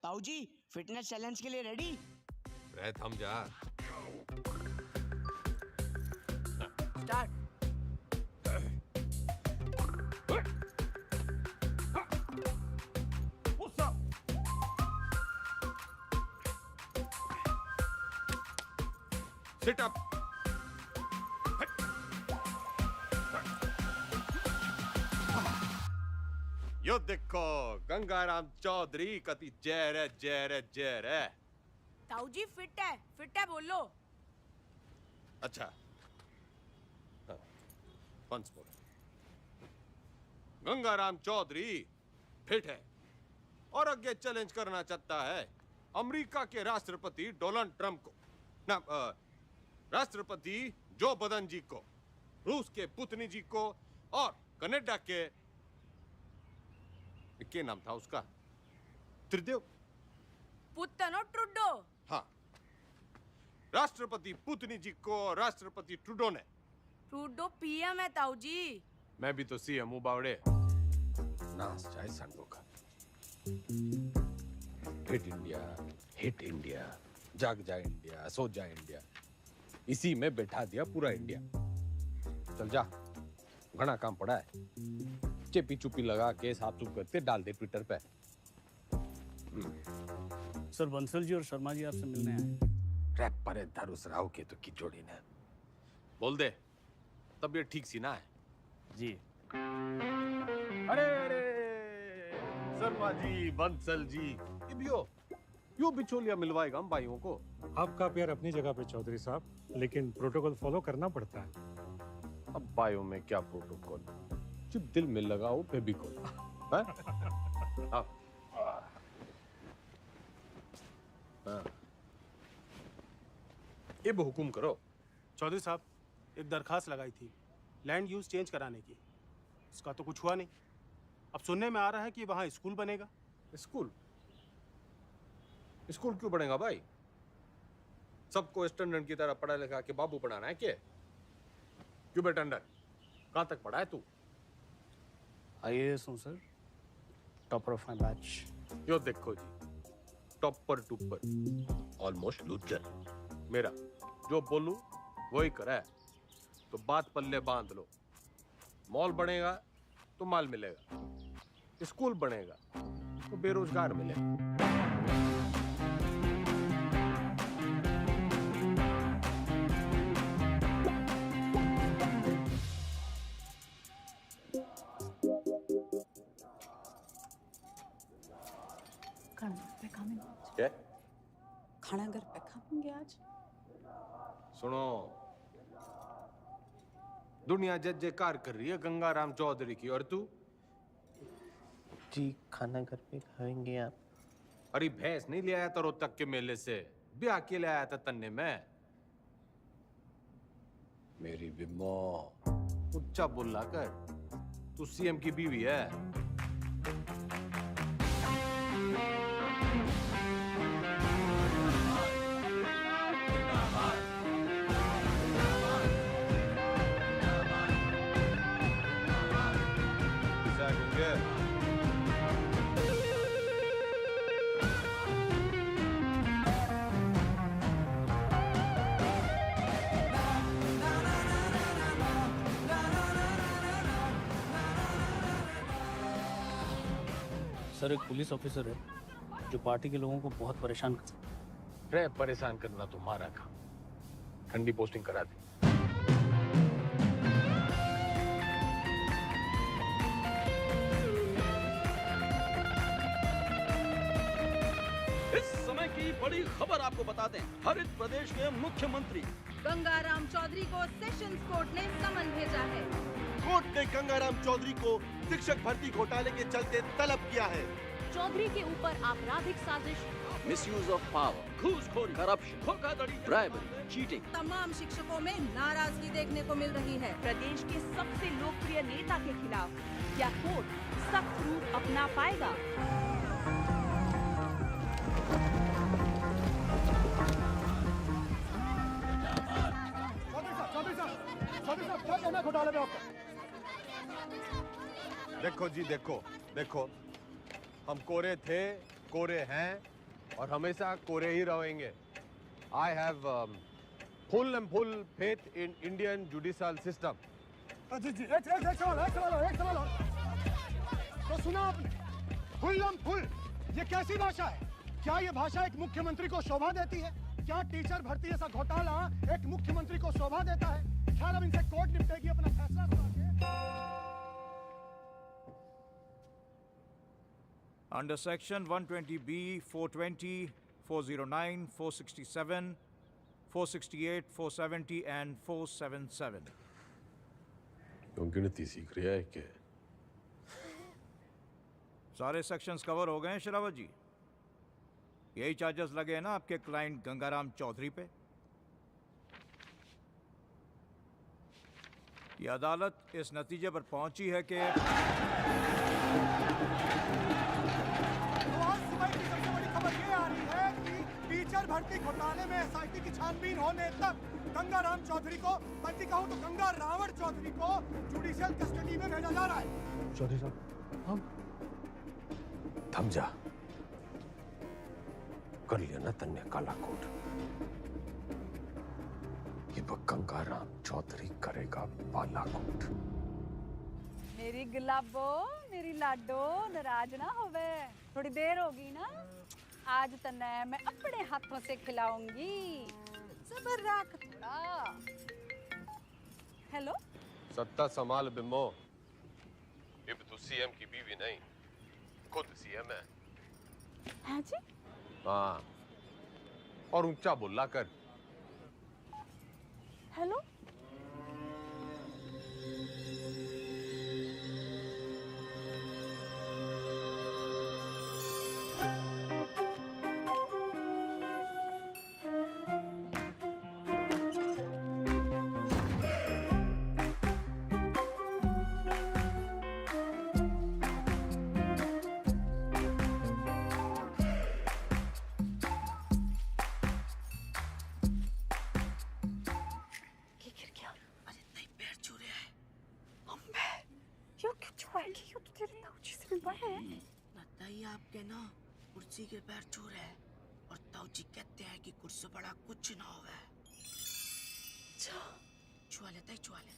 ताऊ जी fitness challenge के लिए रेडी? रह थम जा। स्टार्ट। Sit up. यो देखो गंगाराम चौधरी कति जहर है, जहर है, जहर है। ताऊ जी फिट है बोलो। अच्छा once more. Gangaram Chaudhary fit है और आगे चैलेंज करना चाहता है अमेरिका के राष्ट्रपति डोनाल्ड ट्रंप को, ना राष्ट्रपति जो बदन जी को, रूस के पुतिन जी को और कनाडा के क्या नाम था उसका, त्रिदेव पुतनो ट्रुडो। हाँ, राष्ट्रपति पुतिन जी को राष्ट्रपति ट्रूडो ने। ट्रुडो पीएम है ताऊ जी। मैं भी तो सीएम हूँ बावड़े। नाच जाए संडो का। हिट इंडिया, जाग जाए इंडिया, सो जाए इंडिया, इसी में बैठा दिया पूरा इंडिया। चल जा, घना काम पड़ा है। चेपी चुपी लगा के साफ सुफ करते डाल दे ट्विटर पे। सर बंसल जी और शर्मा जी आपसे मिलने आए। रैप पर धरुस राव के तो की जोड़ी ने। बोल दे, तबीयत ठीक सी ना है? जी। अरे शर्मा जी, बंसल जी, ये भी हो, यो बिचौलिया मिलवाएगा हम भाइयों को। आपका प्यार अपनी जगह पे चौधरी साहब, लेकिन प्रोटोकॉल फॉलो करना पड़ता है। अब भाइयों में क्या प्रोटोकॉल, जब दिल में लगाओ फेविकोल। अब हुकुम करो। चौधरी साहब, एक दरखास्त लगाई थी लैंड यूज चेंज कराने की, इसका तो कुछ हुआ नहीं। अब सुनने में आ रहा है कि वहाँ स्कूल बनेगा। स्कूल? स्कूल क्यों बनेगा भाई? सबको स्टैंडर्ड की तरह पढ़ा लिखा के बाबू बनाना है क्या? क्यों बेटा अंडर, कहाँ तक पढ़ा है तू? IAS हूँ sir, topper of my batch. यो देखो जी, टॉपर टूपर, ऑलमोस्ट लूजर। मेरा जो बोलूं वही करा है, तो बात पल्ले बांध लो। मॉल बनेगा तो माल मिलेगा, स्कूल बनेगा तो बेरोजगार मिलेगा। क्या? खाना घर पे खाएंगे आज। सुनो, दुनिया जय जयकार कर रही है गंगाराम चौधरी की, और तू? जी खाना घर पे खाएंगे आप। अरे भैंस नहीं ले आया था रोहतक के मेले से, ब्याह के ले आया था तन्ने में। मेरी बिम्बो उच्चा बोला कर, तू सीएम की बीवी है। सर एक पुलिस ऑफिसर है जो पार्टी के लोगों को बहुत परेशान करता है। परेशान करना तुम्हारा काम, ठंडी पोस्टिंग करा दी। इस समय की बड़ी खबर आपको बता दें, हरित प्रदेश के मुख्यमंत्री गंगाराम चौधरी को सेशंस कोर्ट ने समन भेजा है। कोर्ट ने गंगाराम चौधरी को शिक्षक भर्ती घोटाले के चलते तलब किया है। चौधरी के ऊपर आपराधिक साजिश, मिसयूज ऑफ पावर, घूसखोरी, करप्शन, धोखाधड़ी, ब्राइबरी, चीटिंग। तमाम शिक्षकों में नाराजगी देखने को मिल रही है। प्रदेश के सबसे लोकप्रिय नेता के खिलाफ क्या कोर्ट सख्त रूप अपना पाएगा? क्या कहना घोटाले में आपका? देखो जी, देखो देखो, हम कोरे थे, कोरे हैं और हमेशा कोरे ही रहेंगे। I have full and full faith in Indian judicial system. जी जी एक सवाल और। तो सुना आपने, फुल ये कैसी भाषा है? क्या ये भाषा एक मुख्यमंत्री को शोभा देती है? क्या टीचर भर्ती जैसा घोटाला एक मुख्यमंत्री को शोभा देता है? ख्याल अब इनसे कोर्ट निपटेगी अपना फैसला सुना के। Under Section 120B, 420, 409, 467, 468, 470 and 477. क्यों गिनती सीख रहा है क्या? सारे सेक्शंस कवर हो गए हैं शरावत जी। यही चार्जेस लगे हैं ना आपके क्लाइंट गंगाराम चौधरी पे। ये अदालत इस नतीजे पर पहुंची है कि आज सुबह की सबसे बड़ी खबर ये आ रही है कि टीचर भर्ती घोटाले में एसआईटी की छानबीन होने तक गंगाराम चौधरी को, बल्कि कहूं तो गंगा रावण चौधरी को जुडिशियल कस्टडी में भेजा जा रहा है। चौधरी साहब, हम थम जा। कर लिया ना तन्ने काला कोट। ये गंगाराम चौधरी करेगा बालाकोट। मेरी गुलाबो, मेरी लाडो, नाराज ना होवे। थोड़ी देर होगी ना, आज तन्ने मैं अपने हाथों से खिलाऊंगी। सबर रख थोड़ा। हेलो, सत्ता संभाल बिम्बो। अब तू सीएम की बीवी नहीं, खुद सीएम है। हाँ जी? हाँ, और ऊंचा बोला कर। हेलो, बताइए आपके ना कुर्सी के पैर छू रहे हैं और ताऊजी कहते हैं कि कुर्सी बड़ा कुछ ना होवे। छुआ लेता है, छुआ ले।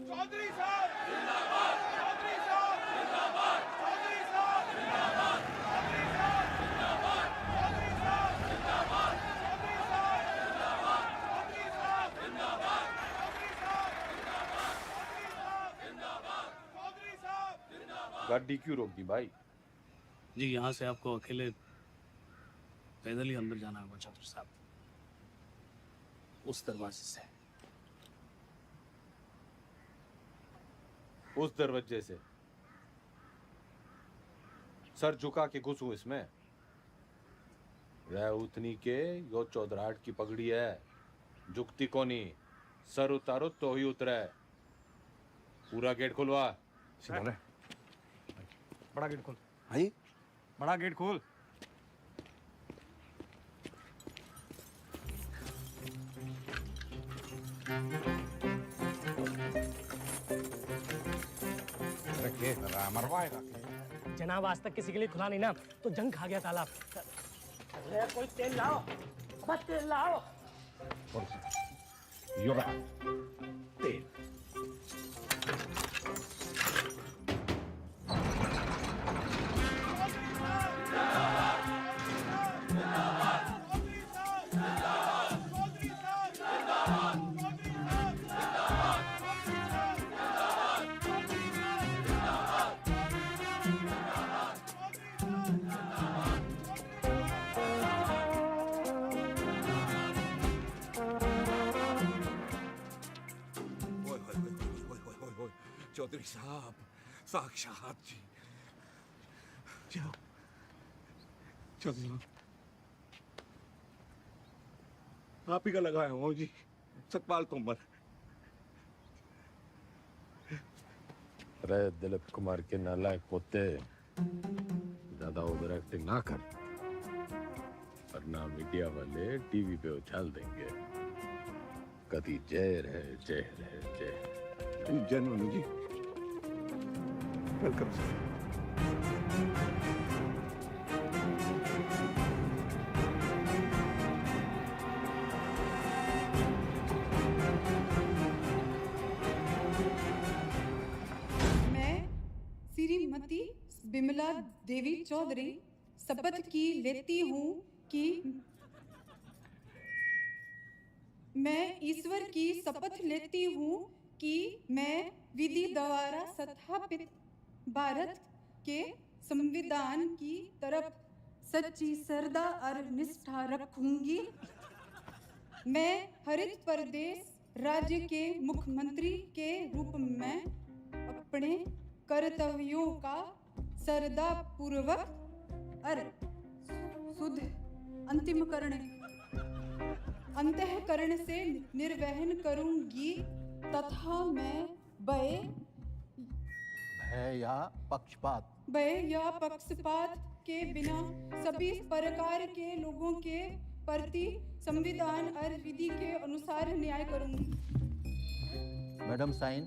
चौधरी साहब जिंदाबाद, चौधरी साहब जिंदाबाद, चौधरी साहब जिंदाबाद, चौधरी साहब जिंदाबाद, चौधरी साहब जिंदाबाद, चौधरी साहब जिंदाबाद, चौधरी साहब जिंदाबाद, चौधरी साहब जिंदाबाद, चौधरी साहब जिंदाबाद। गाड़ी क्यों रोक दी भाई? जी, यहाँ से आपको अकेले पैदल ही अंदर जाना होगा चौधरी साहब, उस दरवाजे से। उस दरवाजे से? सर झुका के घुसूं इसमें? रह उतनी के यो चौधराहट की पगड़ी है, झुकती कोनी। सर उतारो तो ही उतरे। पूरा गेट खुलवा। बड़ा गेट खोल। भाई बड़ा गेट खोल। मरवाएगा जनाब, आज तक किसी के लिए खुला नहीं ना, तो जंग खा गया तालाब। अरे कोई तेल लाओ, बस तेल लाओ। तेल चौधरी साहब, साक्षात जी। चौधरी साहब, आप ही का लगाया हूँ जी, सतपाल तोमर। अरे दिलीप कुमार के नालायक पोते, ज्यादा ओवर एक्टिंग ना कर, वरना मीडिया वाले टीवी पे उछाल देंगे। कभी जय रहे, जय रहे, जय। जेन्युइन जी। Welcome sir. मैं श्रीमती बिमला देवी चौधरी शपथ की लेती हूँ कि मैं ईश्वर की शपथ लेती हूँ कि मैं विधि द्वारा स्थापित भारत के संविधान की तरफ सच्ची श्रद्धा और निष्ठा रखूंगी। मैं हरित प्रदेश राज्य के मुख्यमंत्री के रूप में अपने कर्तव्यों का श्रद्धा पूर्वक और शुद्ध अंतःकरण से निर्वहन करूंगी तथा मैं भय या पक्षपात के बिना सभी प्रकार के लोगों के प्रति संविधान और विधि के अनुसार न्याय करूंगी। Madam sign.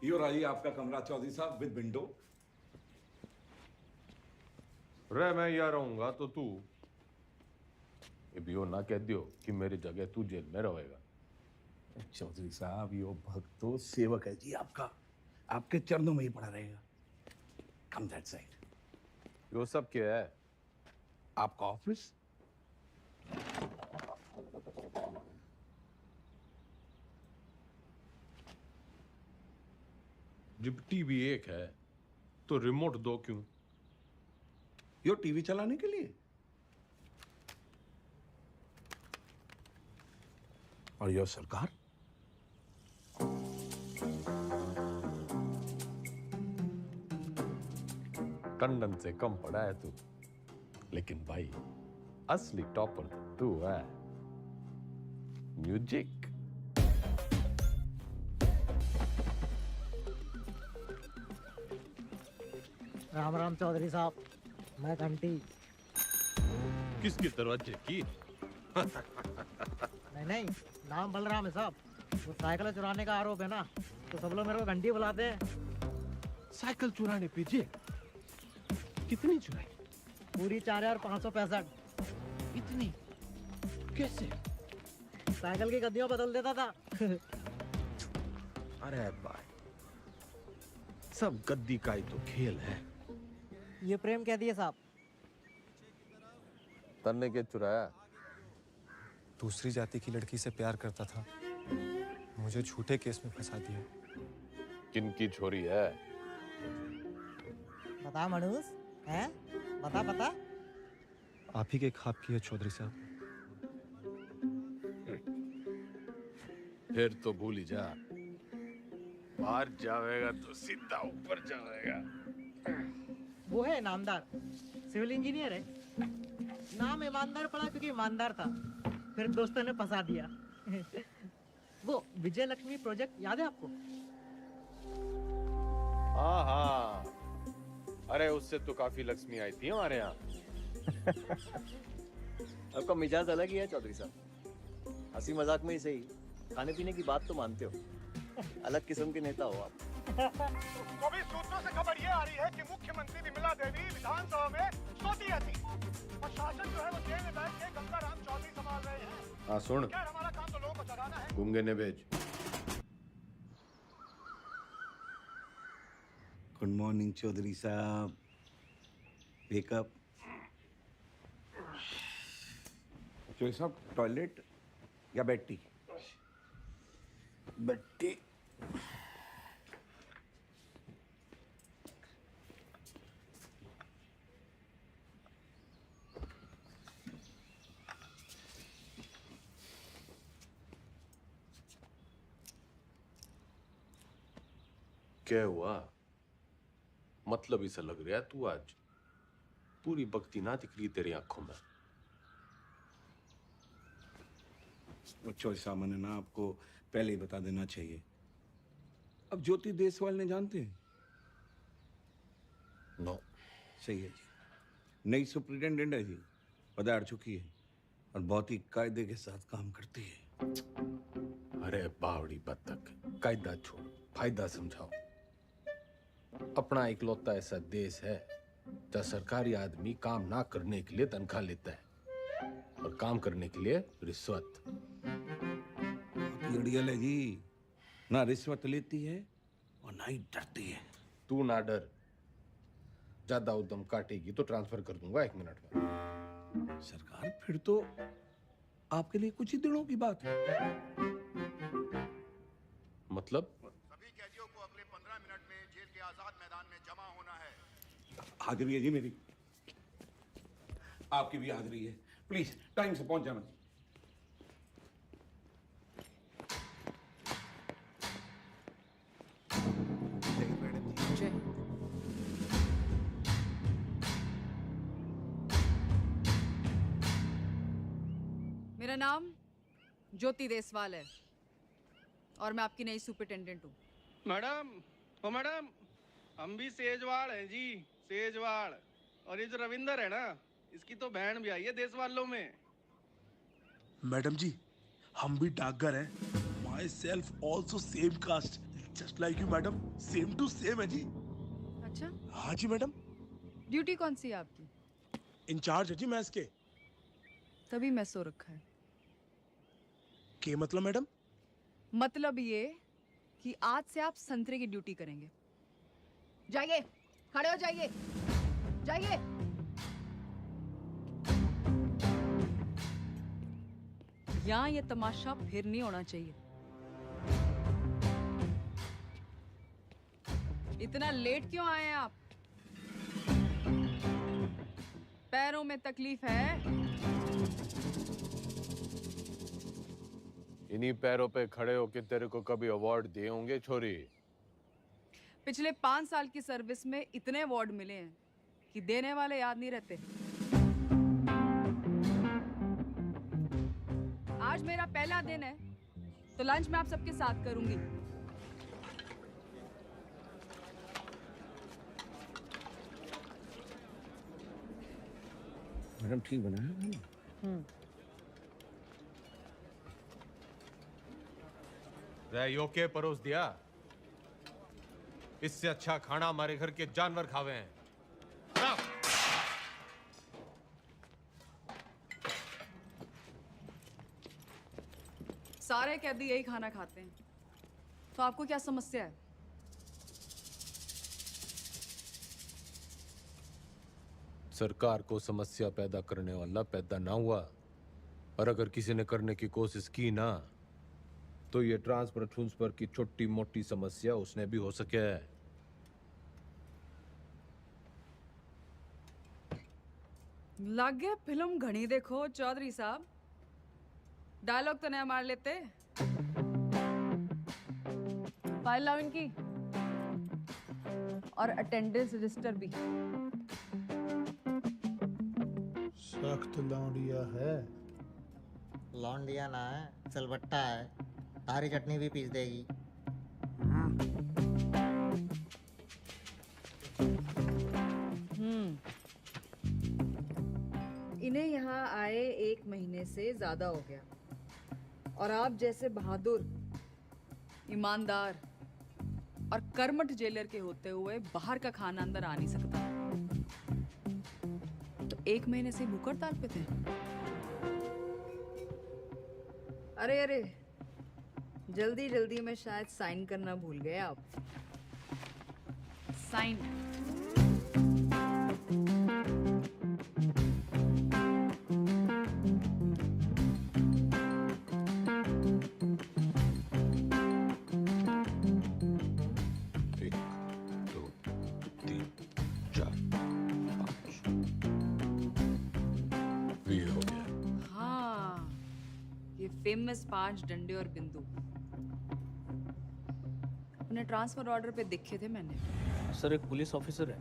यो रही आपका कमरा चौधरी साहब विद विंडो। रे मैं यहाँ रहूंगा तो तू ये ना कह दियो कि मेरी जगह तू जेल में रहेगा। चौधरी साहब यो भक्त तो सेवक है जी आपका, आपके चरणों में ही पड़ा रहेगा। कम दैट साइड। यो सब क्या है? आपका ऑफिस। जब टीवी एक है तो रिमोट दो क्यों? यो टीवी चलाने के लिए। और यो सरकार। टंडन से कम पड़ा है तू, लेकिन भाई असली टॉपर तू है। म्यूजिक। राम राम चौधरी साहब, मैं घंटी। किसके दरवाजे की? नहीं, नाम बलराम है साहब। वो साइकिल चुराने का आरोप है ना, तो सब लोग मेरे को घंटी बुलाते हैं। साइकिल चुराने पे जेल? कितनी चुराई? पूरी 4565। इतनी? कैसे? साइकिल की गद्दियों बदल देता था। अरे भाई, सब गद्दी का ही तो खेल है। ये प्रेम कह दिए साहब। तन्ने के चुराया? दूसरी जाति की लड़की से प्यार करता था, मुझे झूठे केस में फंसा दिया। किनकी छोरी है? बता मनुष, हैं? बता। आप ही के ख्वाब की है चौधरी साहब। फिर तो भूल ही जा। बाहर जाएगा तो सीधा ऊपर जाएगा। वो है नामदार, सिविल इंजीनियर है। नाम ईमानदार पड़ा क्योंकि ईमानदार था, फिर दोस्तों ने फंसा दिया। वो विजय लक्ष्मी प्रोजेक्ट याद है आपको? हाँ, अरे उससे तो काफी लक्ष्मी आई थी हमारे यहाँ। आपका मिजाज अलग ही है चौधरी साहब। हंसी मजाक में ही सही, खाने पीने की बात तो मानते हो। अलग किस्म के नेता हो आप। तो भी सूत्रों से खबर ये आ रही है कि मुख्यमंत्री विमला देवी विधानसभा में सोती रहती और शासन जो है वो जेल में बैठ के गंगाराम चौधरी संभाल रहे हैं। हाँ सुन, खैर हमारा काम तो लोगों को जगाना है। गूंगे ने भेज। गुड मॉर्निंग चौधरी साहब। वेकअप। चौधरी साहब टॉयलेट या बेड टी? Bed tea. क्या हुआ? मतलब इसे लग रहा है तू आज पूरी भक्ति ना दिख रही तेरी आंखों में। चौधरी साहब मैंने ना आपको पहले ही बता देना चाहिए। अब ज्योति देसवाल ने जानते हैं? नो। सही है जी। नई सुप्रिटेंडेंट है जी, पधार चुकी है और बहुत ही कायदे के साथ काम करती है। अरे बावड़ी बत्तख, कायदा छोड़, फायदा समझाओ। अपना इकलौता ऐसा देश है जहाँ सरकारी आदमी काम ना करने के लिए तनख्वाह लेता है और काम करने के लिए रिश्वत। अड़ियल है जी, ना रिश्वत लेती है और ना ही डरती है। तू ना डर, ज्यादा उद्यम काटेगी तो ट्रांसफर कर दूंगा 1 मिनट में। सरकार फिर तो आपके लिए कुछ ही दिनों की बात है। मतलब? सभी कैदियों को अगले 15 मिनट में जेल के आजाद मैदान में जमा होना है। हाजिरी है जी मेरी, आपकी भी हाजिरी है। प्लीज टाइम से पहुंच जाना। मेरा नाम ज्योति देसवाल है और मैं आपकी नई सुपरिटेंडेंट हूँ। मैडम, ओ मैडम, हम भी सेजवाड़ हैं जी, सेजवाड़। और ये जो रविंदर है ना, इसकी तो बहन भी आई है देश वालों में। मैडम जी, हम भी डाकघर हैं। Myself also same caste, just like you madam, same to same है जी। अच्छा? हाँ जी मैडम। ड्यूटी कौन सी है आपकी? इंचार्ज है जी मैस के। तभी मैं सो रखा है। के मतलब मैडम? मतलब ये कि आज से आप संतरे की ड्यूटी करेंगे। जाइए, खड़े हो जाइए, जाइए। यहाँ ये तमाशा फिर नहीं होना चाहिए। इतना लेट क्यों आए हैं आप? पैरों में तकलीफ है? इन्हीं पैरों पे खड़े होके तेरे को कभी अवार्ड दिए होंगे छोरी? पिछले 5 साल की सर्विस में इतने अवार्ड मिले हैं कि देने वाले याद नहीं रहते। आज मेरा पहला दिन है तो लंच मैं आप सबके साथ करूंगी। मैडम ठीक बना है? रैयो के परोस दिया, इससे अच्छा खाना हमारे घर के जानवर खावे हैं। सारे कैदी यही खाना खाते हैं, तो आपको क्या समस्या है? सरकार को समस्या पैदा करने वाला पैदा ना हुआ, और अगर किसी ने करने की कोशिश की ना, तो ये ट्रांसफर की छोटी मोटी समस्या उसने भी हो सके है। लग गया फिल्म घनी देखो चौधरी साहब, डायलॉग तो नया मार लेते। फाइल लाओ इनकी, और अटेंडेंस रजिस्टर भी। सख्त लौंडिया है। लौंडिया ना है, सिलबट्टा है। तारी चटनी भी पीस देगी। इन्हें यहाँ आए 1 महीने से ज्यादा हो गया, और आप जैसे बहादुर, ईमानदार और कर्मठ जेलर के होते हुए बाहर का खाना अंदर आ नहीं सकता। तो 1 महीने से भूख हड़ताल पे थे। अरे अरे, जल्दी जल्दी में शायद साइन करना भूल गए आप। साइन। फेमस 5 डंडे और बिंदु अपने ट्रांसफर ऑर्डर पे देखे थे मैंने। सर, एक पुलिस ऑफिसर है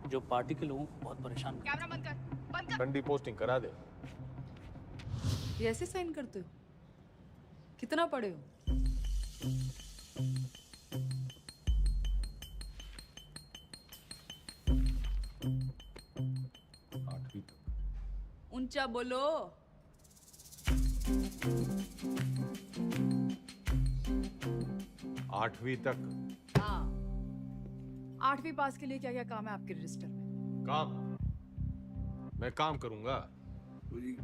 जो पार्टी के लोगों को बहुत परेशान करता है। कैमरा बंद कर, बंद कर। ठंडी पोस्टिंग करा दे। ये ऐसे साइन करते हो? कितना पढ़े हो? ऊंचा बोलो। आठवीं तक। हाँ, 8वीं पास के लिए क्या क्या काम है आपके रजिस्टर में? काम? मैं काम करूंगा। तो जी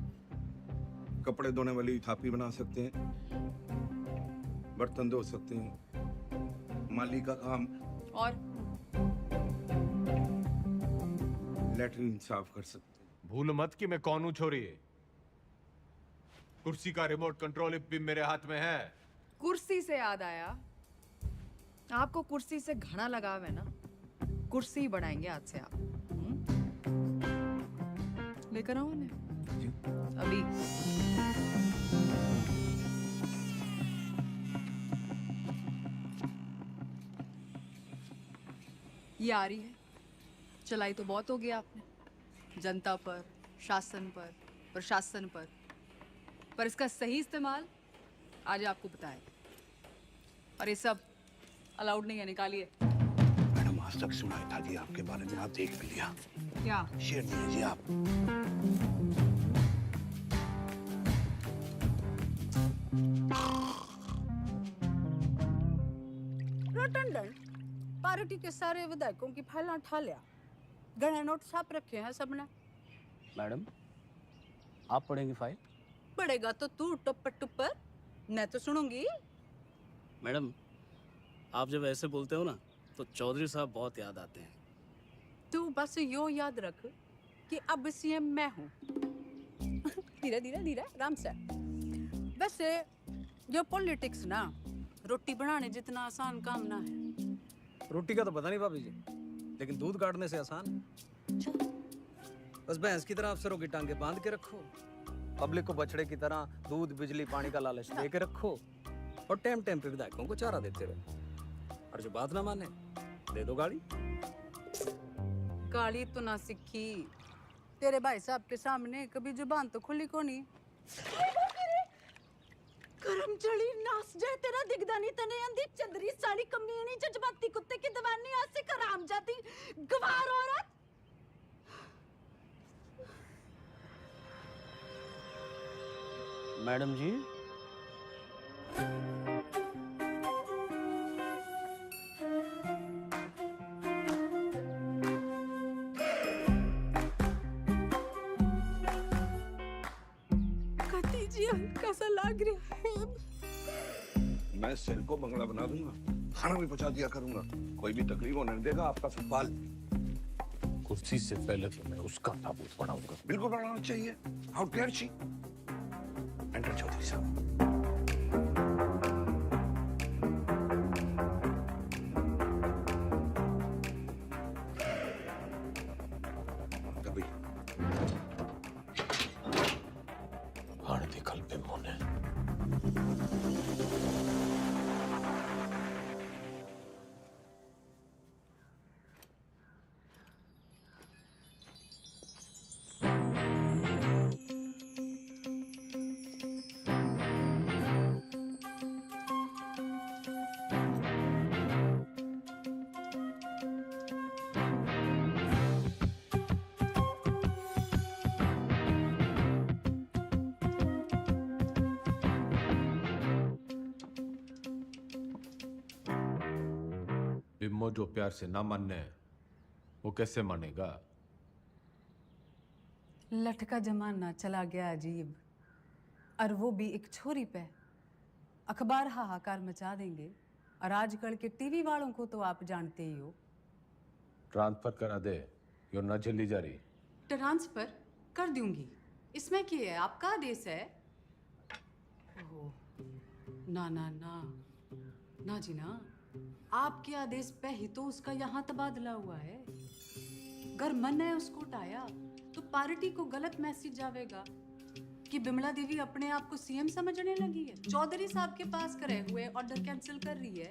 कपड़े धोने वाली थापी बना सकते हैं, बर्तन धो सकते हैं, माली का काम, और लेटरिन साफ कर सकते हैं। भूल मत कि मैं कौन हूं छोरी। कुर्सी का रिमोट कंट्रोल भी मेरे हाथ में है। कुर्सी से याद आया, आपको कुर्सी से घना लगाव है ना, कुर्सी बढ़ाएंगे आज से आप। लेकर आओ उन्हें अभी। ये आ रही है, चलाई तो बहुत हो गया आपने जनता पर, शासन पर, प्रशासन पर इसका सही इस्तेमाल आज आपको बताए। और ये सब अलाउड नहीं है, निकालिए। मैडम आज तक सुनाई था जी आपके बारे में, आप देख भी लिया। क्या शेयर दिए जी आप। रटंडन पार्टी के सारे विधायकों की फाइलें उठा लिया, गणे नोट छाप रखे हैं सबने। मैडम आप पढ़ेंगी फाइल? पड़ेगा तो तू टुप्पर टुप्पर, मैं तो सुनूंगी। मैडम आप जब ऐसे बोलते हो ना तो चौधरी साहब बहुत याद आते हैं। तू बस यो याद रख कि अब सीएम मैं हूँ। धीरे धीरे धीरे आराम से। वैसे ये पॉलिटिक्स ना रोटी बनाने जितना आसान काम ना है। रोटी का तो पता नहीं भाभी जी, लेकिन दूध काटने से आसान है। बस भैंस की तरह अफसरों की टांगे बांध के रखो, पब्लिक को बछड़े की तरह दूध बिजली पानी का लालच दे के रखो, और टाइम टाइम पे विधायकों को चारा देते रहो। और जो बात ना माने दे दो गाड़ी। गाली तो ना सीखी, तेरे भाई साहब के सामने कभी जुबान तो खुली को नहीं। करम चढ़ी नास जाए तेरा दिगदानी तने अंधी चंदरी साड़ी कमीनी जज्बाती कुत्ते की दवानी आज से कराम जाती गवार औरत। मैडम जी कती जी हल्का सा लग रहा है। मैं सेल को बंगला बना दूंगा, खाना भी पहुंचा दिया करूंगा, कोई भी तकलीफ होने नहीं देगा आपका सवाल। कुर्सी से पहले तो मैं उसका ताबूत बनाऊंगा। बिल्कुल बनाना चाहिए। How dare she. Enter Chaudhary साहब। कभी हाड़ निकल पे मोने। बिम्मो जो प्यार से ना मानने वो कैसे मानेगा? लटका जमाना चला गया अजीब, और वो भी एक छोरी पे। अखबार हाहाकार मचा देंगे, और आजकल के टीवी वालों को तो आप जानते ही हो। ट्रांसफर करा दे, यो न झेली जा रही। ट्रांसफर कर दूंगी, इसमें क्या है, आपका आदेश है। ओह, ना ना ना ना जी ना, आपके आदेश पे ही तो उसका यहाँ तबादला हुआ है। अगर मन है उसको उठाया तो पार्टी को गलत मैसेज जावेगा कि बिमला देवी अपने आप को सीएम समझने लगी है, चौधरी साहब के पास करे हुए ऑर्डर कैंसिल कर रही है।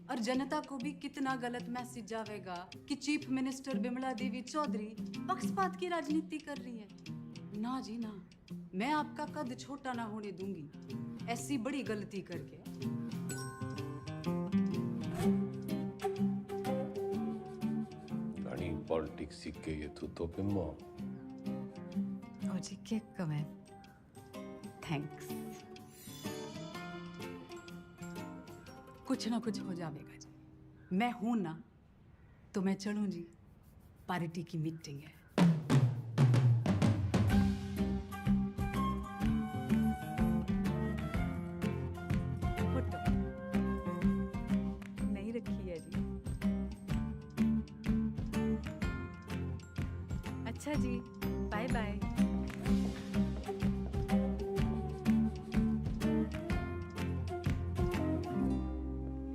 और जनता को भी कितना गलत मैसेज जावेगा कि चीफ मिनिस्टर बिमला देवी चौधरी पक्षपात की राजनीति कर रही है। ना जी ना, मैं आपका कद छोटा ना होने दूंगी ऐसी बड़ी गलती करके। पॉलिटिक्स सीख के ये तो बिम्मो। ताऊजी केक कमें थैंक्स कुछ ना कुछ हो जाएगा जी मैं हूं ना तो मैं चलूं जी पार्टी की मीटिंग है फोटो नहीं रखी है जी अच्छा जी बाय बाय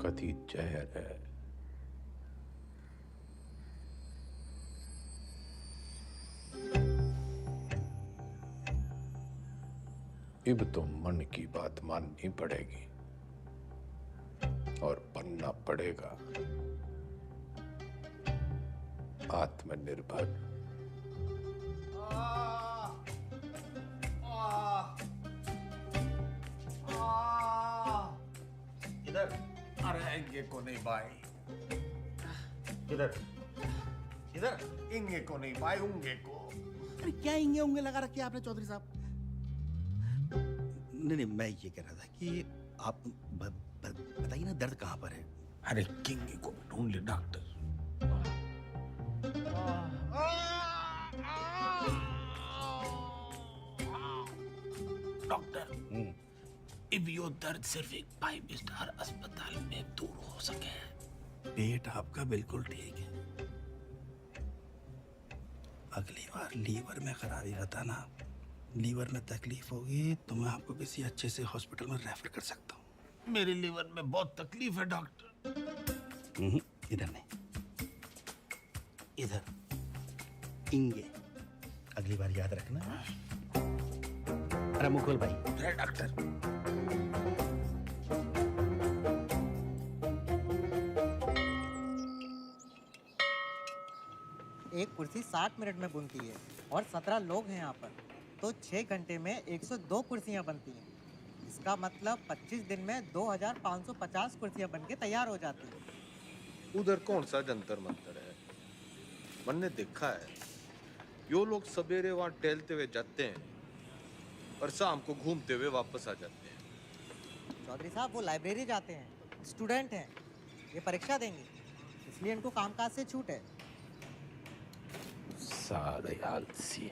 कथी जहर है अब तो मन की बात माननी पड़ेगी और बनना पड़ेगा आत्मनिर्भर। इधर अरे इंगे को नहीं भाई इधर इधर इंगे को नहीं भाई उंगे को। अरे क्या इंगे उंगे लगा रखे आपने चौधरी साहब? नहीं मैं ये कह रहा था कि आप बताइए ना दर्द कहाँ पर है? अरे किंगे को ढूंढ ले डॉक्टर। डॉक्टर अब यो दर्द सिर्फ एक 5 स्टार अस्पताल में दूर हो सके। पेट आपका बिल्कुल ठीक है, अगली बार लीवर में खराबी बताना। लीवर में तकलीफ होगी तो मैं आपको किसी अच्छे से हॉस्पिटल में रेफर कर सकता हूँ। मेरे लीवर में बहुत तकलीफ है डॉक्टर। इधर नहीं, इधर इंगे। अगली बार याद रखना। अरे मुकुल भाई। अरे डॉक्टर एक कुर्सी 60 मिनट में बनती है और 17 लोग हैं यहाँ पर, तो 6 घंटे में 102 कुर्सियाँ बनती हैं। इसका मतलब 25 दिन में 2550 कुर्सियाँ बनके तैयार हो जाती हैं। उधर कौन सा जंतर मंतर है? मैंने देखा है यो लोग सवेरे वहां टहलते हुए जाते हैं और शाम को घूमते हुए वापस आ जाते हैं। चौधरी साहब वो लाइब्रेरी जाते हैं, स्टूडेंट हैं, ये परीक्षा देंगे, इसलिए इनको कामकाज से छूट है। सारे आलसी।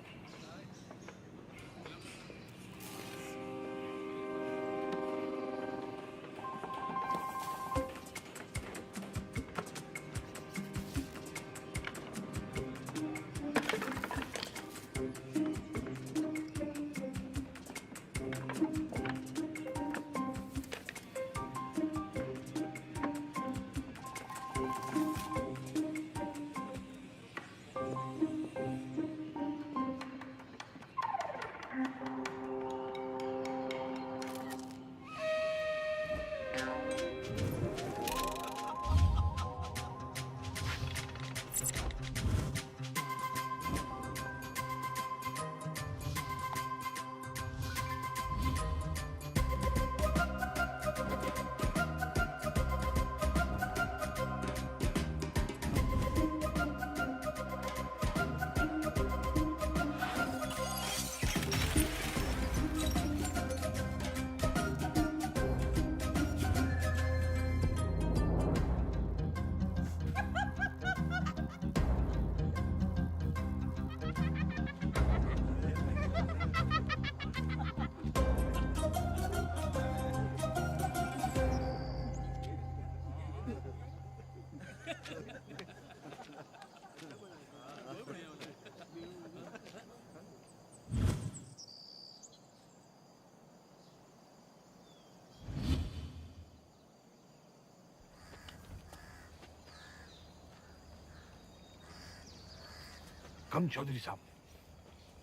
कम चौधरी साहब,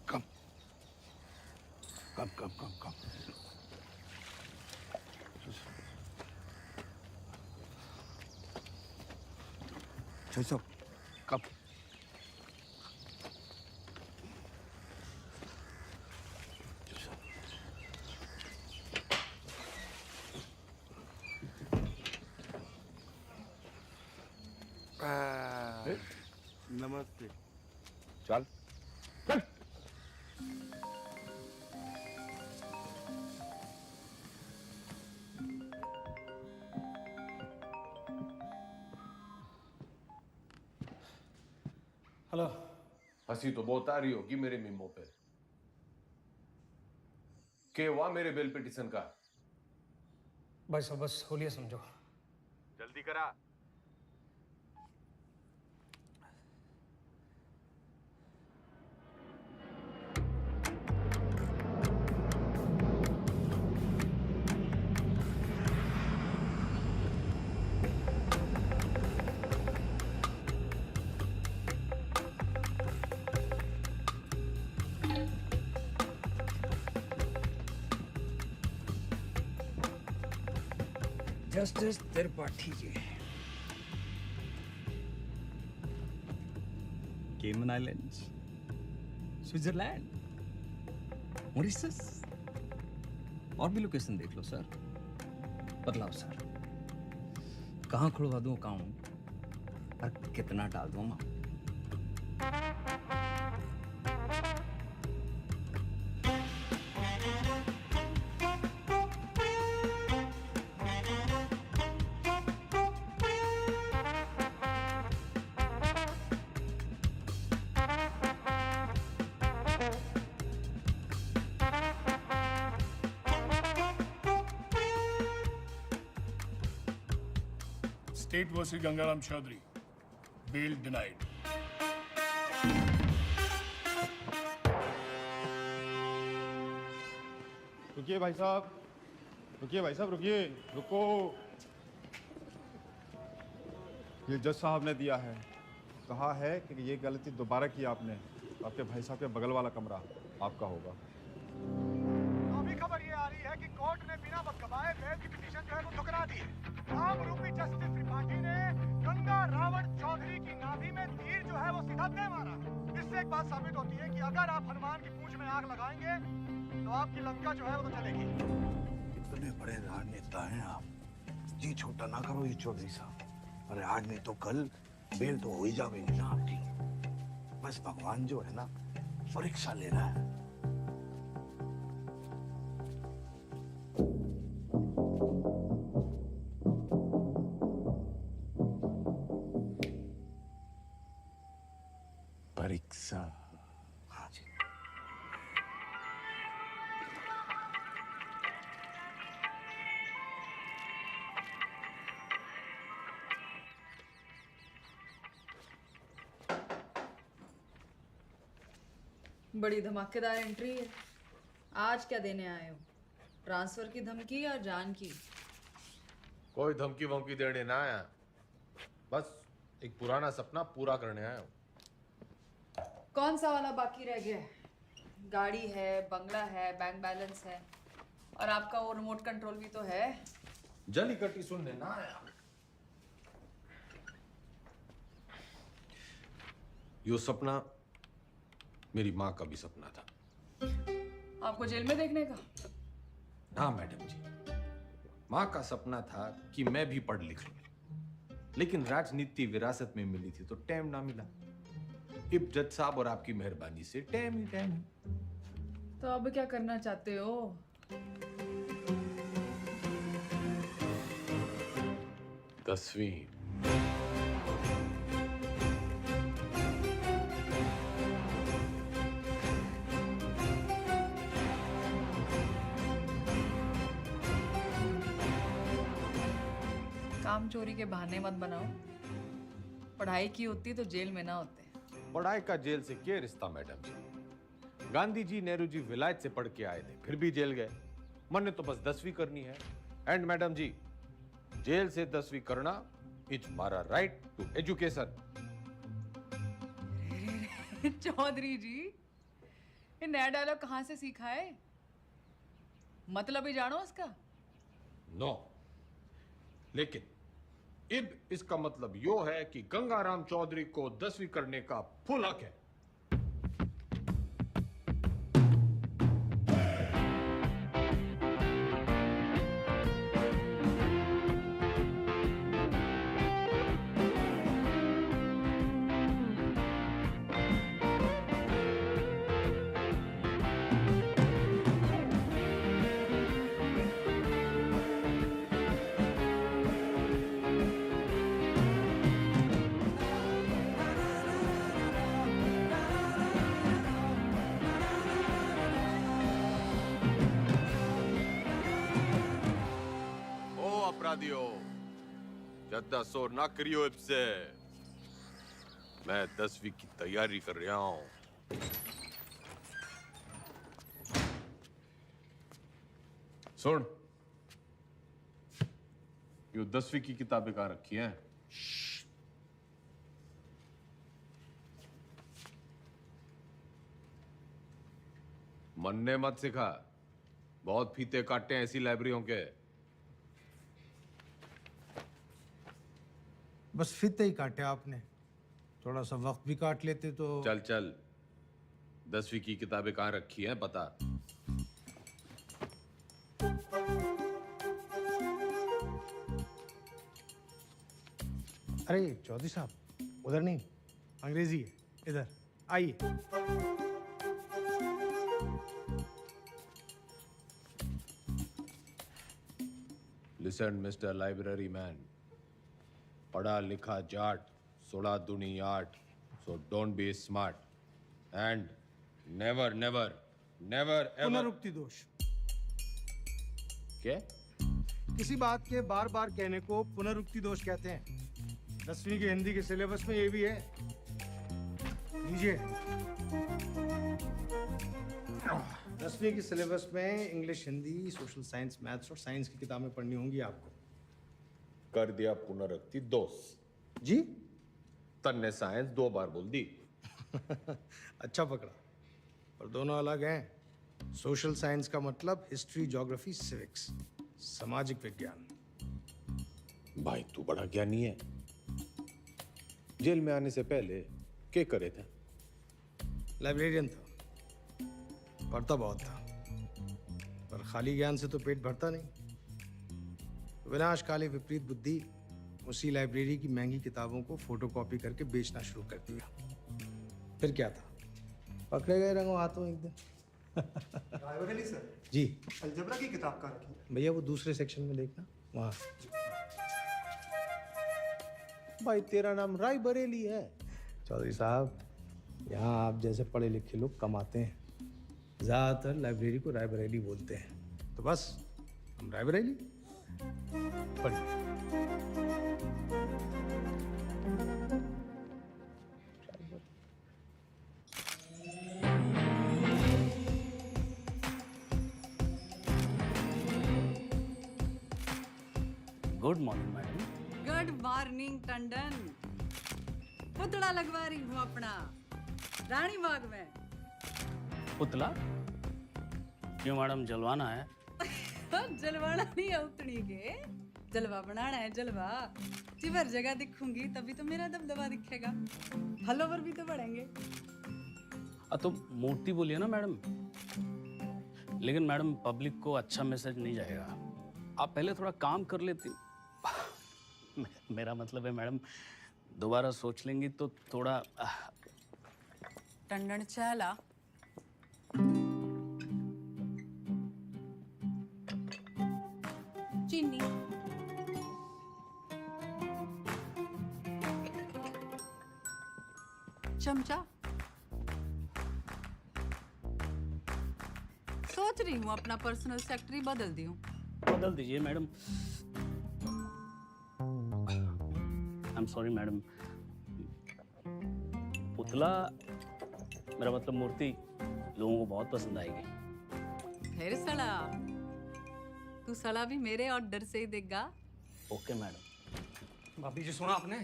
कम कम कम कम कम। चौधरी साहब कम। नमस्ते। चल चल। हेलो। हंसी तो बहुत आ रही होगी मेरे मीमो पे। क्या हुआ मेरे बेल पिटीशन का? भाई साहब बस होलिया समझो। जल्दी करा। जस्टिस त्रिपाठी जी, केमन आइलैंड्स, स्विट्जरलैंड, मॉरिशस, और भी लोकेशन देख लो सर। बतलाओ सर, कहाँ खुलवा दूँ अकाउंट और कितना डाल दूँ amount? State versus Gangaram Chaudhary. Bail denied. रुकिए भाई साहब, रुकिए भाई साहब, रुकिए, रुको। ये जज साहब ने दिया है, कहा है कि ये गलती दोबारा की आपने, आपके भाई साहब के बगल वाला कमरा आपका होगा। अभी खबर ये आ रही है कि कोर्ट ने बिना वक्त गवाए बेल की पिटीशन जो है वो ठुकरा दी है। राम रूपी जस्टिस त्रिपाठी ने गंगा रावण चौधरी की नाभि में तीर जो है वो सीधा दे मारा। इससे एक बात साबित होती है कि अगर आप हनुमान की पूंछ में आग लगाएंगे तो आपकी लंका जो है वो तो चलेगी। इतने बड़े राजनेता हैं आप, जी छोटा ना करो ये चौधरी साहब। अरे आज नहीं तो कल बेल तो हो ही जाएगी ना आपकी। बस भगवान जो है ना परीक्षा ले रहा है। परीक्षा। हाँ जी। बड़ी धमाकेदार एंट्री है। आज क्या देने आए हो? ट्रांसफर की धमकी या जान की? कोई धमकी वमकी देने ना आया, बस एक पुराना सपना पूरा करने आया हूँ। कौन सा वाला बाकी रह गया है? गाड़ी है, बंगला है, बैंक बैलेंस है, और आपका वो रिमोट कंट्रोल भी तो है। जली कटी सुनने ना आया। यो सपना मेरी माँ का भी सपना था। आपको जेल में देखने का? हाँ मैडम जी, माँ का सपना था कि मैं भी पढ़ लिख लूं, लेकिन राजनीति विरासत में मिली थी तो टाइम ना मिला। इब जज साहब और आपकी मेहरबानी से टाइम ही टाइम। तो अब क्या करना चाहते हो? दसवीं। काम चोरी के बहाने मत बनाओ। पढ़ाई की होती तो जेल में ना होते। पढ़ाई का जेल से क्या रिश्ता मैडम जी? गांधी जी, नेहरू जी विलायत से पढ़ के आए थे, फिर भी जेल गए। मैंने तो बस 10वीं करनी है। एंड मैडम जी, जेल से 10वीं करना इज मारा राइट टू एजुकेशन। चौधरी जी, ये नया डायलॉग कहाँ से सीखा है? मतलब ही जानो उसका? नो, लेकिन इब इसका मतलब यो है कि गंगाराम चौधरी को 10वीं करने का फुल हक है। दियो। ज्यादा शोर ना करियो इससे। मैं 10वीं की तैयारी कर रहा हूँ। सुन, ये 10वीं की किताबें कहाँ रखी हैं? मन्ने मत सिखा, बहुत फीते काटे हैं ऐसी लाइब्रेरियों के। बस फीते ही काटे आपने, थोड़ा सा वक्त भी काट लेते तो। चल चल, 10वीं की किताबें कहाँ रखी हैं बता। अरे चौधरी साहब, उधर नहीं, अंग्रेजी है, इधर आइए। लिसन मिस्टर लाइब्रेरी मैन, पढ़ा लिखा जाट, 16 दूनी 8, so don't be smart and never never never ever। पुनरुक्ति दोष। क्या? किसी बात के बार बार कहने को पुनरुक्ति दोष कहते हैं। 10वीं के हिंदी के सिलेबस में ये भी है, लीजिए। 10वीं के सिलेबस में English, Hindi, social science, maths और साइंस की किताबें पढ़नी होंगी आपको। कर दिया पुनरुक्ति दोष जी। तन्ने साइंस 2 बार बोल दी। अच्छा पकड़ा, पर दोनों अलग हैं। सोशल साइंस का मतलब हिस्ट्री, ज्योग्राफी, सिविक्स, सामाजिक विज्ञान। भाई तू बड़ा ज्ञानी है। जेल में आने से पहले क्या करे थे? लाइब्रेरियन था, पढ़ता बहुत था, पर खाली ज्ञान से तो पेट भरता नहीं। विनाशकाली विपरीत बुद्धि उसी लाइब्रेरी की महंगी किताबों को फोटोकॉपी करके बेचना शुरू कर दिया। फिर क्या था, पकड़े गए रंगों हाथों एक दिन। रायबरेली सर जी। अलजबरा की किताब कहाँ रखी है? भैया वो दूसरे सेक्शन में देखना, वहाँ। भाई तेरा नाम राय बरेली है? चौधरी साहब, यहाँ आप जैसे पढ़े लिखे लोग कम आते हैं। ज़्यादातर लाइब्रेरी को रायबरेली बोलते हैं, तो बस हम रायबरेली। पढ़िए। Good morning madam. Good morning Tandon. पुतला लगवा रही हूँ अपना रानी बाग में। पुतला क्यों मैडम, जलवाना है? जलवाना नहीं है उतनी के, जलवा बनाना है जलवा। जिवर जगह दिखूंगी तभी तो मेरा दबदबा दिखेगा, फॉलोवर भी तो बढ़ेंगे। तो मूर्ति बोलिए ना मैडम। लेकिन मैडम पब्लिक को अच्छा मैसेज नहीं जाएगा। आप पहले थोड़ा काम कर लेती। मेरा मतलब है मैडम, दोबारा सोच लेंगी तो थोड़ा। टंडन चला। चीनी। चमचा। सोच रही हूँ अपना पर्सनल सेक्रेटरी बदल दूं। बदल दीजिए madam. I am sorry madam. पुतला, मेरा मतलब मूर्ति, लोगों को बहुत पसंद आएगी। फिर सड़ा, तू सड़ा भी मेरे ऑर्डर से ही देगा। Okay madam. भाभी जी सुना आपने?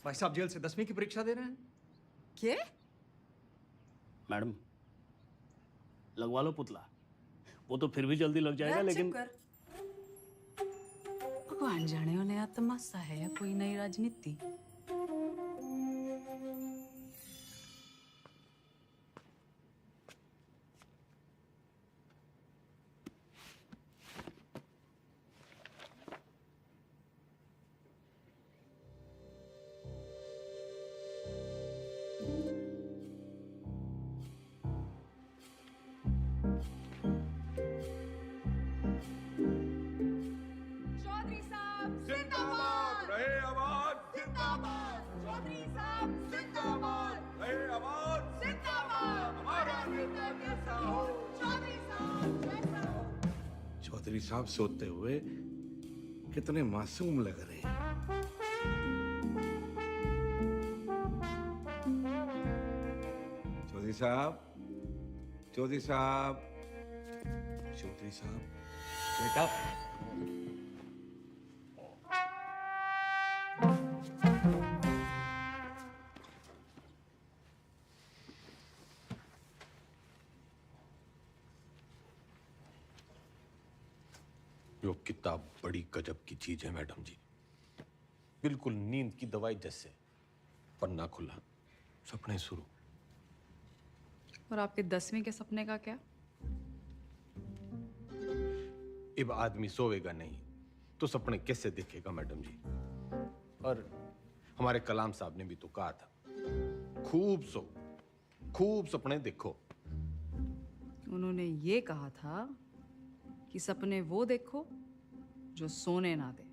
भाई साहब जेल से 10वीं की परीक्षा दे रहे हैं। क्या? मैडम लगवा लो पुतला, वो तो फिर भी जल्दी लग जाएगा। लेकिन भगवान जाने हो नया तमाशा है या कोई नई राजनीति। चौधरी साहब सोते हुए कितने मासूम लग रहे हैं। चौधरी साहब, चौधरी साहब, चौधरी साहब, बेटा। यो किताब बड़ी गजब की चीज है मैडम जी, बिल्कुल नींद की दवाई जैसे। पन्ना खुला, सपने शुरू। और आपके 10वीं के सपने का क्या? अब आदमी सोएगा नहीं तो सपने कैसे देखेगा मैडम जी? और हमारे कलाम साहब ने भी तो कहा था, खूब सो, खूब सपने देखो। उन्होंने ये कहा था कि सपने वो देखो जो सोने ना दे।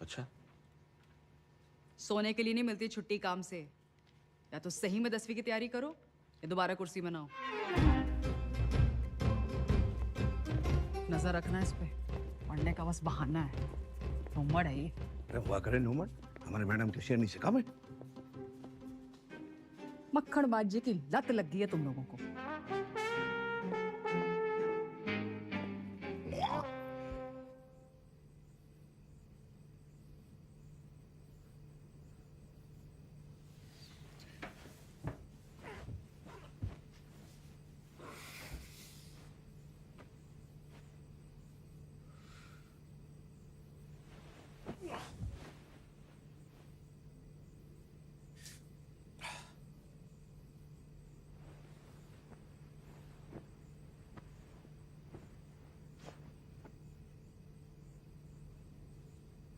अच्छा, सोने के लिए नहीं मिलती छुट्टी काम से। या तो सही में 10वीं की तैयारी करो या दोबारा कुर्सी बनाओ। नजर रखना इस पे, पढ़ने का बस बहाना है। नूमड़ है ये। अरे हुआ करे नूमड़, हमारे मैडम के शेरनी से कम है। मक्खनबाजी की लत लग गई है तुम लोगों को।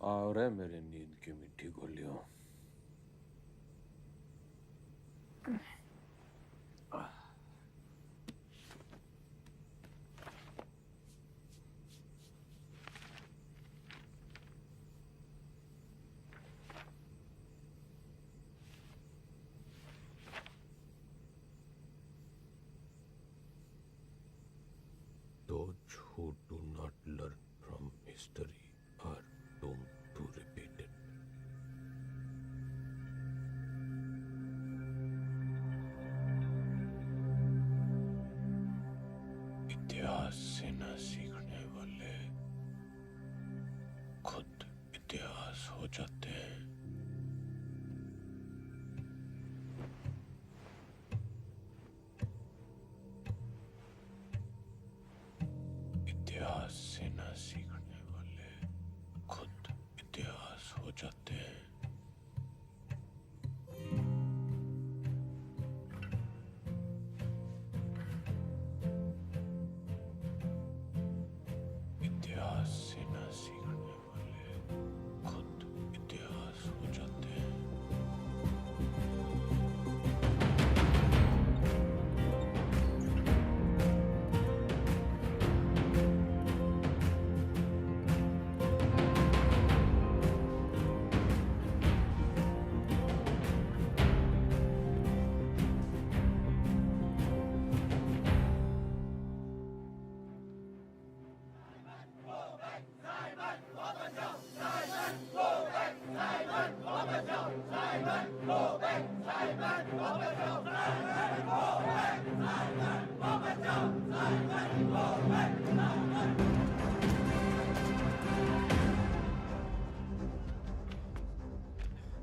और है मेरे नींद की मिट्टी गोलियों। Those who do not learn from history are doomed to repeat it. इतिहास से न सीखने वाले खुद इतिहास हो जाते हैं। इतिहास से न सीखने वाले खुद इतिहास हो जाते हैं। इतिहास से न सीखने वाले खुद इतिहास हो जाते हैं।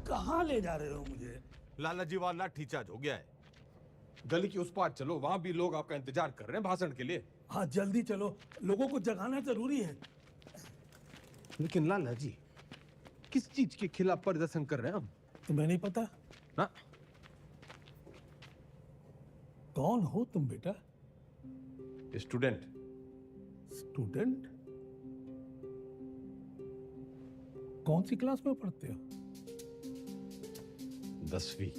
कहाँ ले जा रहे हो मुझे? लाला जी वाला लाठी चार्ज हो गया है। गली की उस पार चलो, वहां भी लोग आपका इंतजार कर रहे हैं भाषण के लिए। हाँ जल्दी चलो, लोगों को जगाना जरूरी है। लेकिन लाला जी, किस चीज के खिलाफ प्रदर्शन कर रहे हैं हम? तुम्हें नहीं पता ना? कौन हो तुम बेटा? स्टूडेंट। स्टूडेंट? कौन सी क्लास में पढ़ते हो? 10वीं।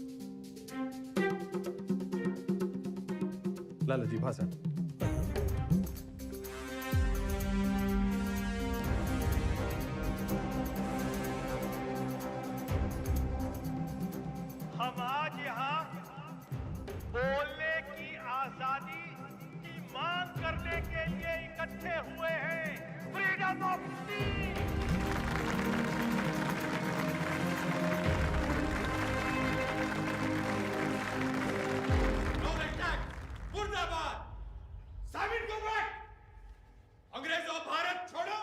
लाला जी भाषण। हम आज यहाँ बोलने की आजादी की मांग करने के लिए इकट्ठे हुए हैं। फ्रीडम मुर्दाबाद! साबित को बैठ! अंग्रेजों भारत छोड़ो!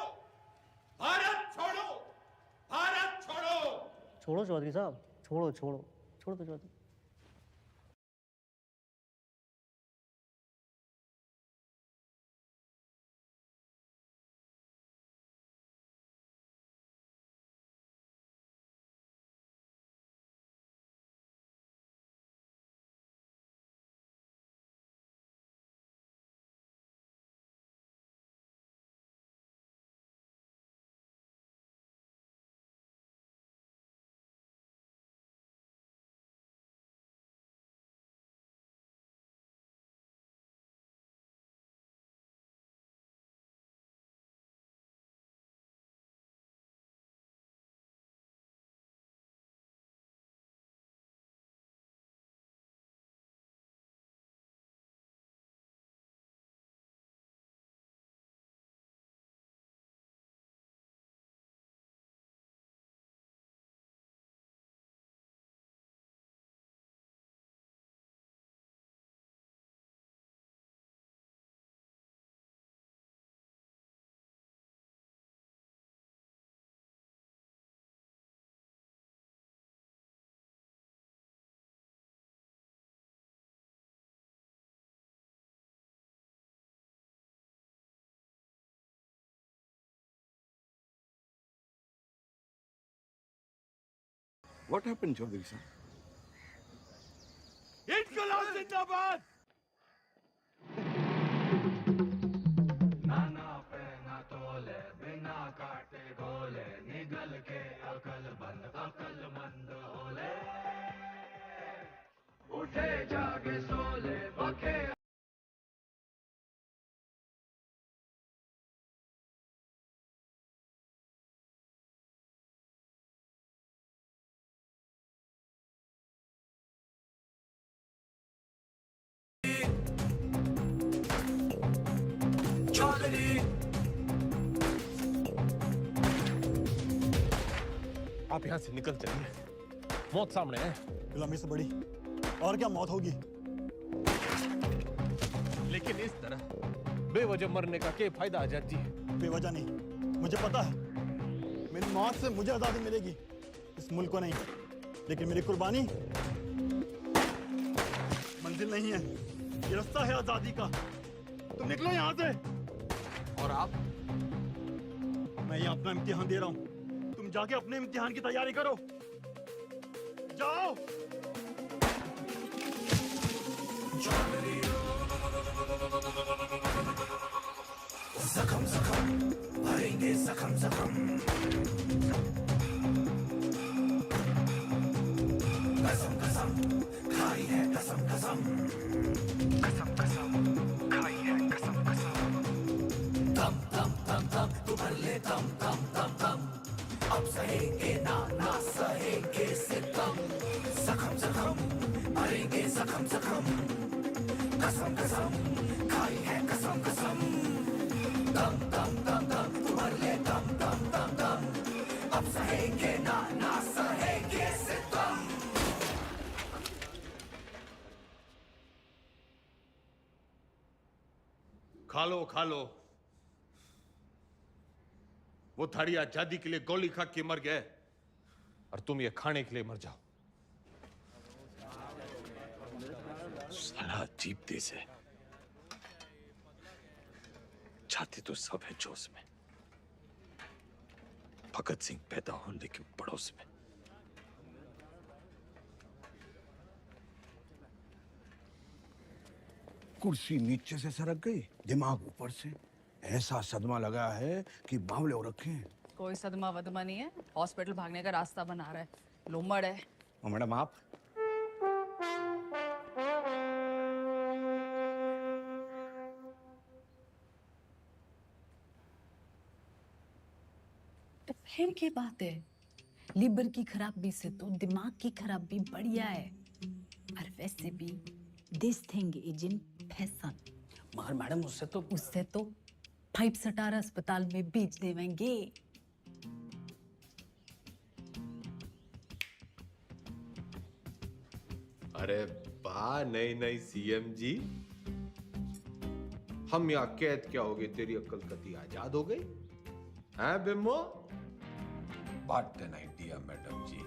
भारत छोड़ो! भारत छोड़ो! छोड़ो चौधरी साहब, छोड़ो छोड़ो छोड़ो तो Chaudhary. What happened, Chaudhary sir? इनकलाब जिंदाबाद! नाना पे ना तोले बिना काटे गोले निगल के अकलमंद होले उठे जागे सोले बखे आप यहाँ से निकल चलिए, मौत सामने है। गुलामी से बड़ी और क्या मौत होगी? लेकिन इस तरह बेवजह मरने का क्या फायदा आजाद जी? बेवजह नहीं, मुझे पता है मेरी मौत से मुझे आजादी मिलेगी, इस मुल्क को नहीं। लेकिन मेरी कुर्बानी मंजिल नहीं है, ये रास्ता है आजादी का। तुम निकलो यहाँ से। और आप? मैं यहाँ अपना इम्तिहान दे रहा हूँ, तुम जाके अपने इम्तिहान की तैयारी करो। जाओ। जख्म जख्म भरेंगे जख्म जख्म कसम कसम खाई है कसम कसम कसम कसम खाई है कसम कसम दम दम दम दम तू भर ले दम दम दम दम अब सहेंगे ना ना सहेंगे सितम जख्म जख्म भरेंगे जख्म जख्म कसम कसम खाई है कसम कसम दम दम दम दम तू भर ले दम दम दम दम अब सहेंगे ना ना सहेंगे सितम। खा लो, वो थाड़ी आजादी के लिए गोली खा के मर गए और तुम ये खाने के लिए मर जाओ। साला अजीब देश है, जाति तो सब है जोश में। भगत सिंह पैदा हो लेकिन पड़ोस में। कुर्सी नीचे से सरक गई, दिमाग ऊपर से। ऐसा सदमा लगा है कि बावले हो रखे हैं। कोई सदमा वदमा नहीं है, हॉस्पिटल भागने का रास्ता बना रहा है, लोमड़ है। और मैडम आप? तो फिर क्या बात है, लीवर की खराबी से तो दिमाग की खराबी बढ़िया है। और वैसे भी this thing is in fashion. मगर मैडम उससे तो 5 स्टार अस्पताल में बेच देवेंगे। अरे वाह, नई नई सीएम जी। हम यहाँ कैद क्या हो गए, तेरी अक्ल कती आजाद हो गई हैं बिम्बो? व्हाट एन आइडिया मैडम जी।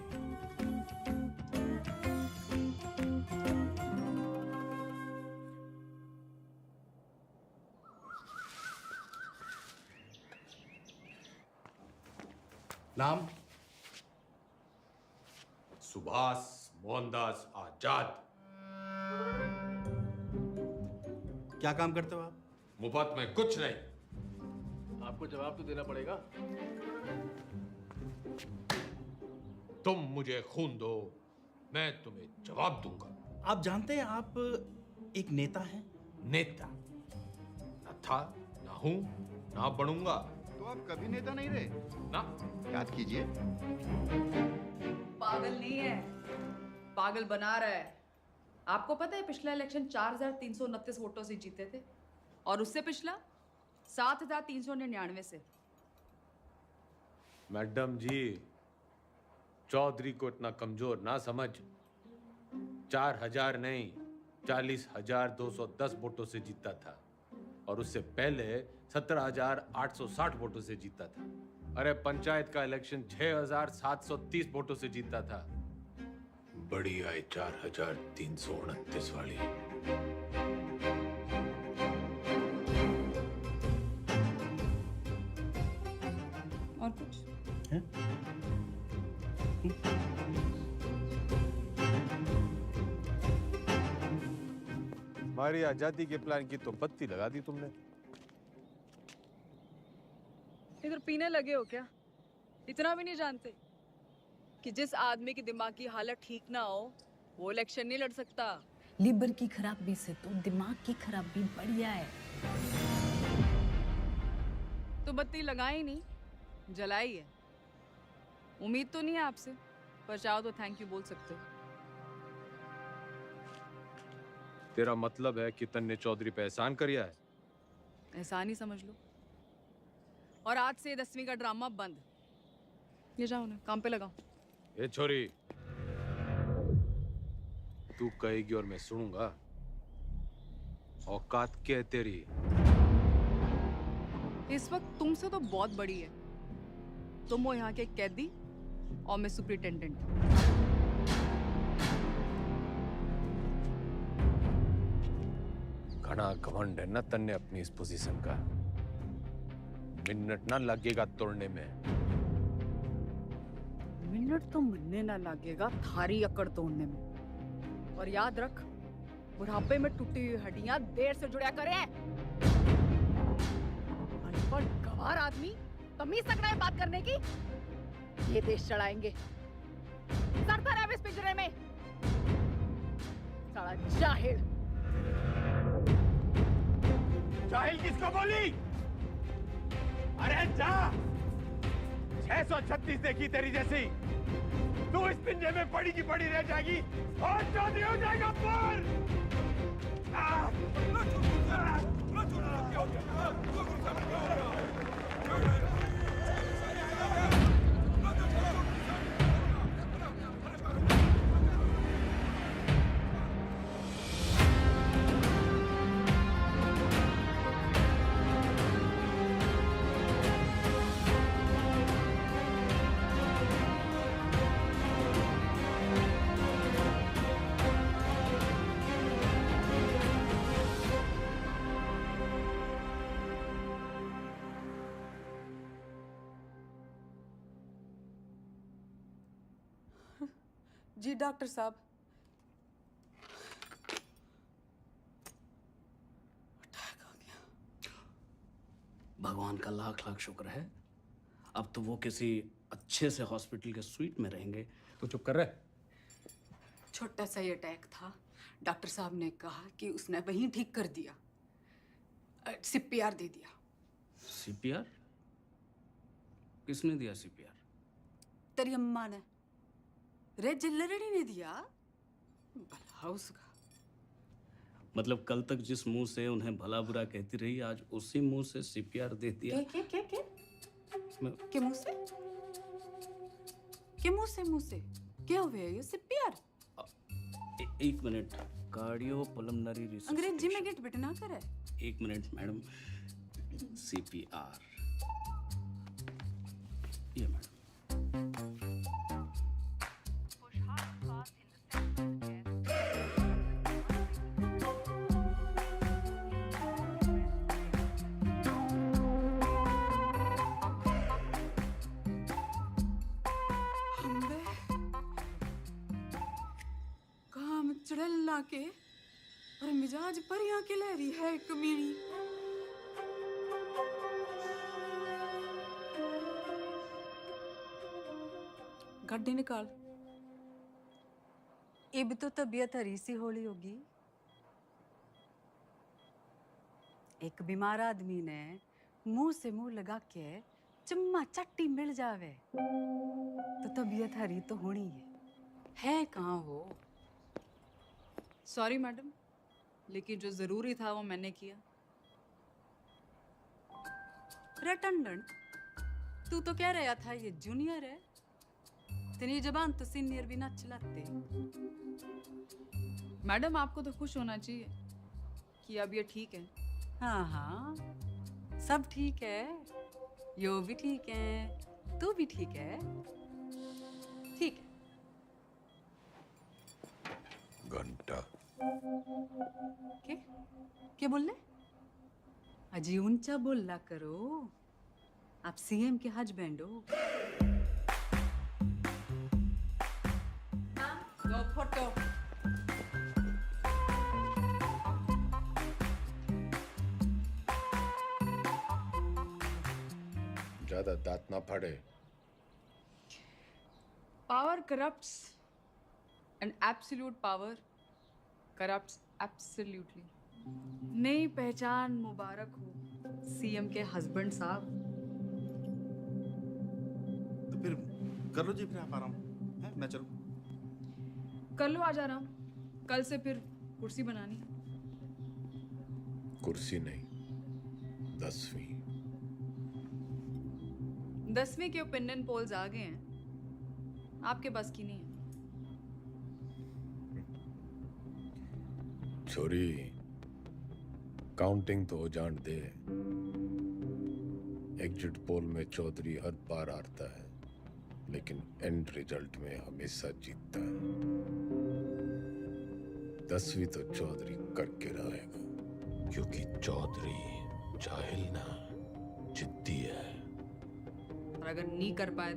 नाम? सुभाष मोहनदास आजाद। क्या काम करते हो आप? मुफ्त में कुछ नहीं। आपको जवाब तो देना पड़ेगा। तुम मुझे खून दो, मैं तुम्हें जवाब दूंगा। आप जानते हैं आप एक नेता हैं? नेता न था, ना हूं, ना बनूंगा। तो आप कभी नेता नहीं रहे ना? याद कीजिए। पागल नहीं है, पागल बना रहा है। आपको पता है पिछला इलेक्शन 4,329 वोटों से जीते थे और उससे पिछला 7,399 से। मैडम जी, चौधरी को इतना कमजोर ना समझ। 4,000 नहीं, 40,210 वोटों से जीता था और उससे पहले 17,860 वोटों से जीता था। अरे पंचायत का इलेक्शन 6,730 वोटों से जीता था। बड़ी आई 4,329 वाली। और कुछ? हमारी आजादी के प्लान की तो बत्ती लगा दी तुमने। इधर पीने लगे हो क्या? इतना भी नहीं जानते कि जिस आदमी की दिमाग की हालत ठीक ना हो वो इलेक्शन नहीं लड़ सकता। लीवर की खराबी से तो दिमाग की खराबी बढ़िया है। तो बत्ती लगाई नहीं, जलाई है। उम्मीद तो नहीं है आपसे, पर चाहो तो थैंक यू बोल सकते हो। तेरा मतलब है कि तन्ने चौधरी पे एहसान करिया है? एहसान ही समझ लो। और आज से 10वीं का ड्रामा बंद। ये जाओ ना, काम पे लगाओ। ए छोरी, तू कहेगी और मैं सुनूंगा। औकात क्या है तेरी? इस वक्त तुमसे तो बहुत बड़ी है। तुम हो यहाँ के कैदी और मैं सुपरिटेंडेंट। घना घमंड है ना तन्ने अपनी इस पोजीशन का। मिनट ना लगेगा तोड़ने में। मिनट तो मिलने ना लगेगा थारी अकड़ तोड़ने में। और याद रख, बुढ़ापे में टूटी हुई हड्डियां देर से जुड़ा करें। अनपढ़ गवार आदमी तमीज तक नहीं बात करने की। ये देश चढ़ाएंगे। सड़ता रहे इस पिंजरे में। साला जाहिल। जाहिल किसको बोली? अरे जा! 636 देखी तेरी जैसी। तू इस पिंजरे में पड़ी की पड़ी रह जाएगी और चौधरी हो जाएगा पर। जी डॉक्टर साहब। भगवान का लाख लाख शुक्र है। अब तो वो किसी अच्छे से हॉस्पिटल के स्वीट में रहेंगे। तो चुप कर रहे। छोटा सा ही अटैक था। डॉक्टर साहब ने कहा कि उसने वहीं ठीक कर दिया। सीपीआर दे दिया। सीपीआर? किसने दिया सीपीआर? तेरी अम्मा ने। रे जिल्लरड़ी ने दिया। भला उसका। मतलब कल तक जिस मुंह से उन्हें भला बुरा कहती रही, आज उसी मुंह से सीपीआर दे दिया। के मुंह से? के मुंह से क्या हुआ ये सीपीआर? एक मिनट, कार्डियो पल्मोनरी रिसर्च। अंग्रेजी में गेट बिटना करे। एक मिनट मैडम, सीपीआर ये मैडम। काम चढ़ला के और मिजाज परियां के लहरी है कमीनी। गड्डी निकाल। ये भी तो तबीयत हरी सी होली होगी। एक बीमार आदमी ने मुंह से मुंह लगा के चम्मा चट्टी मिल जावे तो तबीयत हरी तो होनी है कहाँ हो? सॉरी मैडम, लेकिन जो जरूरी था वो मैंने किया। रटंडन, तू तो कह रहा था ये जूनियर है, तेरी जबान तो सीनियर भी ना चलाते। मैडम आपको तो खुश होना चाहिए कि अब ये ठीक है। हाँ हाँ, सब ठीक है, यो भी ठीक है, तू भी ठीक है। ठीक है। घंटा क्या बोल रहे? अजी ऊंचा बोलना करो, आप सीएम के हस्बैंड हो। दो फोटो। ज्यादा दांत ना फाड़े। Power corrupts and absolute power corrupts absolutely. नई पहचान मुबारक हो सीएम के हस्बैंड साहब। तो फिर कर लो जी, फिर आप आराम है, मैं चलूं। कर लो, आ जा रहा हूँ। कल से फिर कुर्सी बनानी। कुर्सी नहीं, 10वीं। 10वीं के ओपिनियन पोल्स आ गए हैं, आपके बस की नहीं है। छोरी, काउंटिंग तो हो जान दे। एग्जिट पोल में चौधरी हर बार हारता है, लेकिन एंड रिजल्ट में हमेशा जीतता है। 10वीं तो चौधरी करके रहेगा, क्योंकि चौधरी जाहिल ना, जिद्दी है। और अगर नहीं कर पाए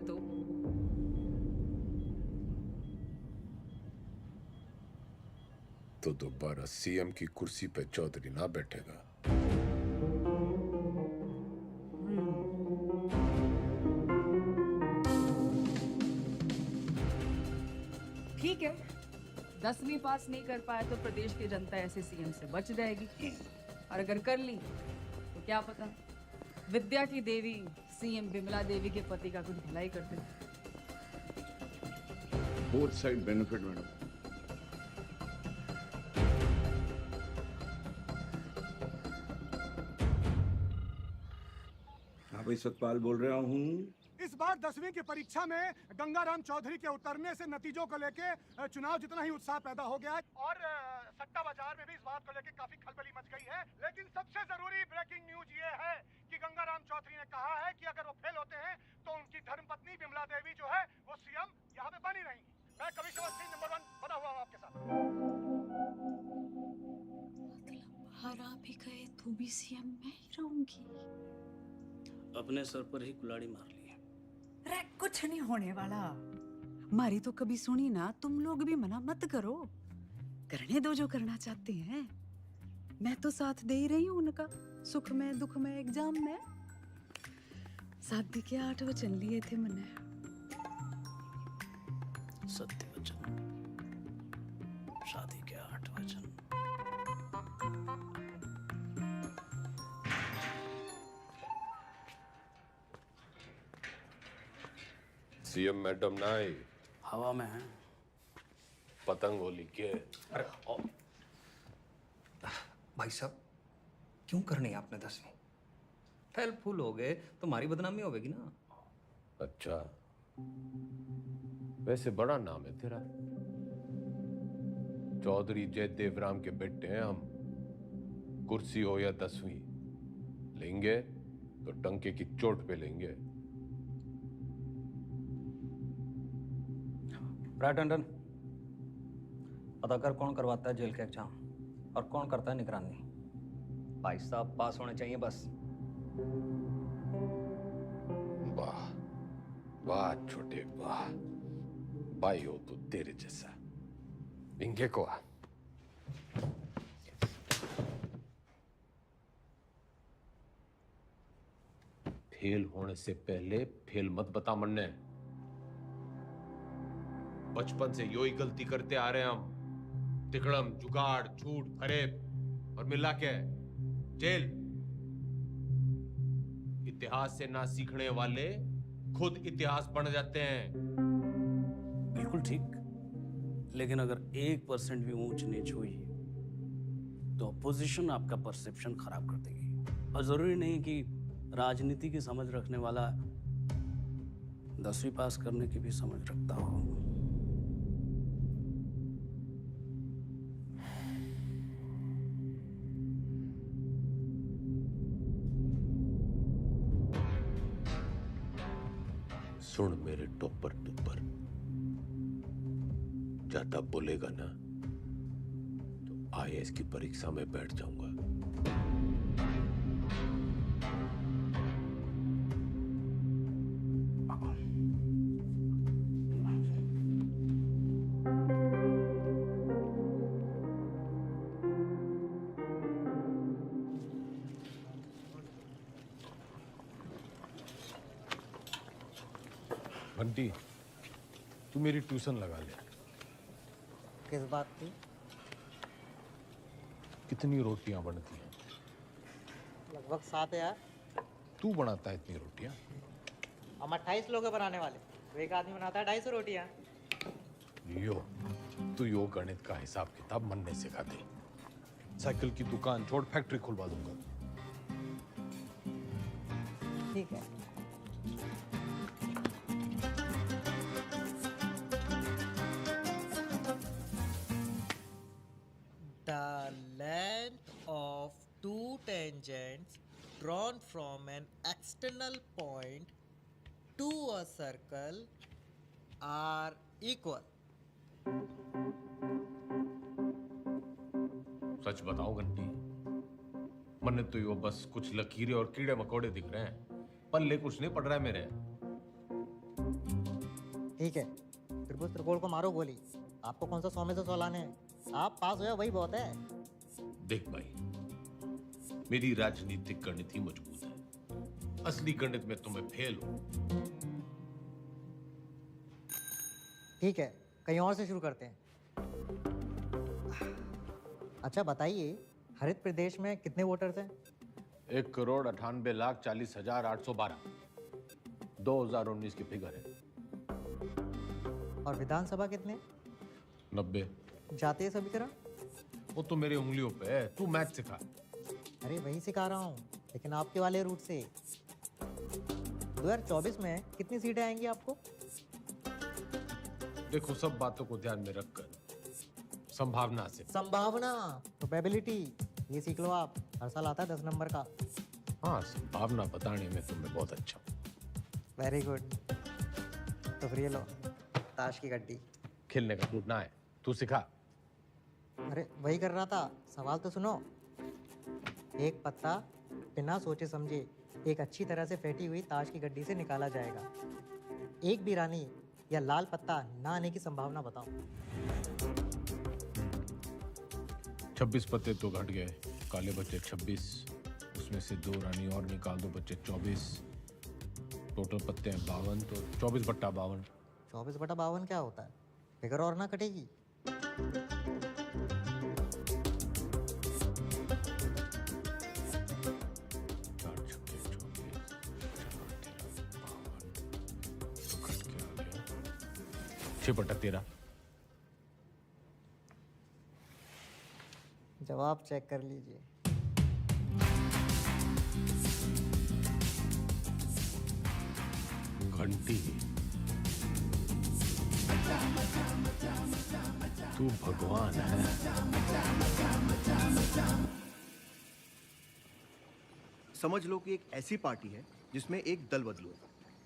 तो दोबारा सीएम की कुर्सी पे चौधरी ना बैठेगा। ठीक है, 10वीं पास नहीं कर पाए तो प्रदेश की जनता ऐसे सीएम से बच जाएगी, और अगर कर ली तो क्या पता विद्या की देवी सीएम विमला देवी के पति का कुछ भलाई कर दे। Both side benefit madam. भाई सतपाल बोल रहा हूँ। इस बार 10वीं की परीक्षा में गंगाराम चौधरी के उतरने से नतीजों को लेके चुनाव जितना ही उत्साह पैदा हो गया है, और सट्टा बाजार में भी इस बात को लेके काफी खलबली मच गई है। लेकिन सबसे जरूरी ब्रेकिंग न्यूज ये है कि गंगाराम चौधरी ने कहा है कि अगर वो फेल होते हैं तो उनकी धर्मपत्नी विमला देवी जो है वो सीएम यहाँ पे बनी रहेंगी। मैं कमिश्नर सिंह नंबर 1 बना हुआ हूँ आपके साथ। हरा भी गए तो भी सीएम मैं ही रहूंगी। अपने सर पर ही कुल्हाड़ी मार ली। रे कुछ नहीं होने वाला, मारी तो कभी सुनी ना। तुम लोग भी मना मत करो, करने दो जो करना चाहते हैं। मैं तो साथ दे ही रही हूँ उनका, सुख में दुख में एग्जाम में। शादी के 8 वचन लिए थे मैंने। सत्य वचन, शादी के 8 वचन। सीएम मैडम ना आई, हवा में है। पतंग होली के। अरे भाई साहब क्यों करनी आपने 10वीं? फेल फूल हो गए तो हमारी बदनामी होगी ना। अच्छा, वैसे बड़ा नाम है तेरा। चौधरी जयदेव राम के बेटे हैं हम। कुर्सी हो या 10वीं, लेंगे तो टंके की चोट पे लेंगे। राइट टंडन, पता कर कौन करवाता है जेल के एग्जाम और कौन करता है निगरानी। भाई साहब पास होने चाहिए बस। वाह वाह छोटे वाह, भाई हो तो तेरे जैसा। इंगे को आ। फेल होने से पहले फेल मत बता मन्ने। बचपन से यो ही गलती करते आ रहे हैं हम। तिकड़म, जुगाड़, झूठ, फरेब और मिला के जेल। इतिहास से ना सीखने वाले खुद इतिहास बन जाते हैं। बिल्कुल ठीक, लेकिन अगर 1% भी ऊंच नीच हुई तो अपोजिशन आपका परसेप्शन खराब कर देगी। और जरूरी नहीं कि राजनीति की समझ रखने वाला 10वीं पास करने की भी समझ रखता हो। सुन मेरे टोपर टुपर, ज्यादा बोलेगा ना तो IAS की परीक्षा में बैठ जाऊंगा। बंटी, तू मेरी ट्यूशन लगा ले। किस बात की? कितनी रोटियां बनती हैं? लगभग 7 यार। तू बनाता है इतनी रोटियां? हम 28 लोग हैं बनाने वाले, तो एक आदमी बनाता है 250 रोटियां। तू यो गणित का हिसाब किताब मनने सिखा दे। साइकिल की दुकान छोड़ फैक्ट्री खुलवा दूंगा। ठीक है। The length of two tangents drawn from an external point to a circle are equal. सच बताओ घंटी, मन्ने तो यो बस कुछ लकीरें और कीड़े मकोड़े दिख रहे हैं, पल्ले कुछ नहीं पड़ रहा है मेरे। ठीक है, त्रिभुज त्रिकोण को मारो गोली। आपको कौन सा 100 में से 100 लाने हैं? आप पास हो वही बहुत है। देख भाई, मेरी राजनीतिक गणित ही मजबूत है, असली गणित में तुम्हें फेल हो। ठीक है, कहीं और से शुरू करते हैं। अच्छा बताइए, हरित प्रदेश में कितने वोटर्स हैं? 1,98,40,812 2019 की फिगर है। और विधानसभा कितने? 90। जातीय समीकरण? वो तो मेरी उंगलियों पे है, तू मैथ सिखा। अरे वही सिखा रहा हूँ, लेकिन आपके वाले रूट से। 2024 में कितनी सीटें आएंगी आपको? देखो, सब बातों को ध्यान में रखकर संभावना से। संभावना, प्रोबेबिलिटी, ये सीख लो आप। हर साल आता है 10 नंबर का। हाँ, संभावना बताने में तुम्हें बहुत अच्छा। Very good. तो फिर ये लो, ताश की गड्डी। खेलने का मूड ना है, तू सिखा। अरे वही कर रहा था, सवाल तो सुनो। एक पत्ता बिना सोचे समझे एक अच्छी तरह से फेंटी हुई ताश की गड्डी से निकाला जाएगा। एक भी रानी या लाल पत्ता ना आने की संभावना बताओ। 26 पत्ते तो घट गए, काले बच्चे 26, उसमें से 2 रानी और निकाल दो, बच्चे 24। टोटल पत्ते हैं 52, तो 24/52। 24/52 क्या होता है? फिगर और ना कटेगी। जवाब चेक कर लीजिए। घंटी, तू भगवान है। समझ लो कि एक ऐसी पार्टी है जिसमें एक दल बदलू है,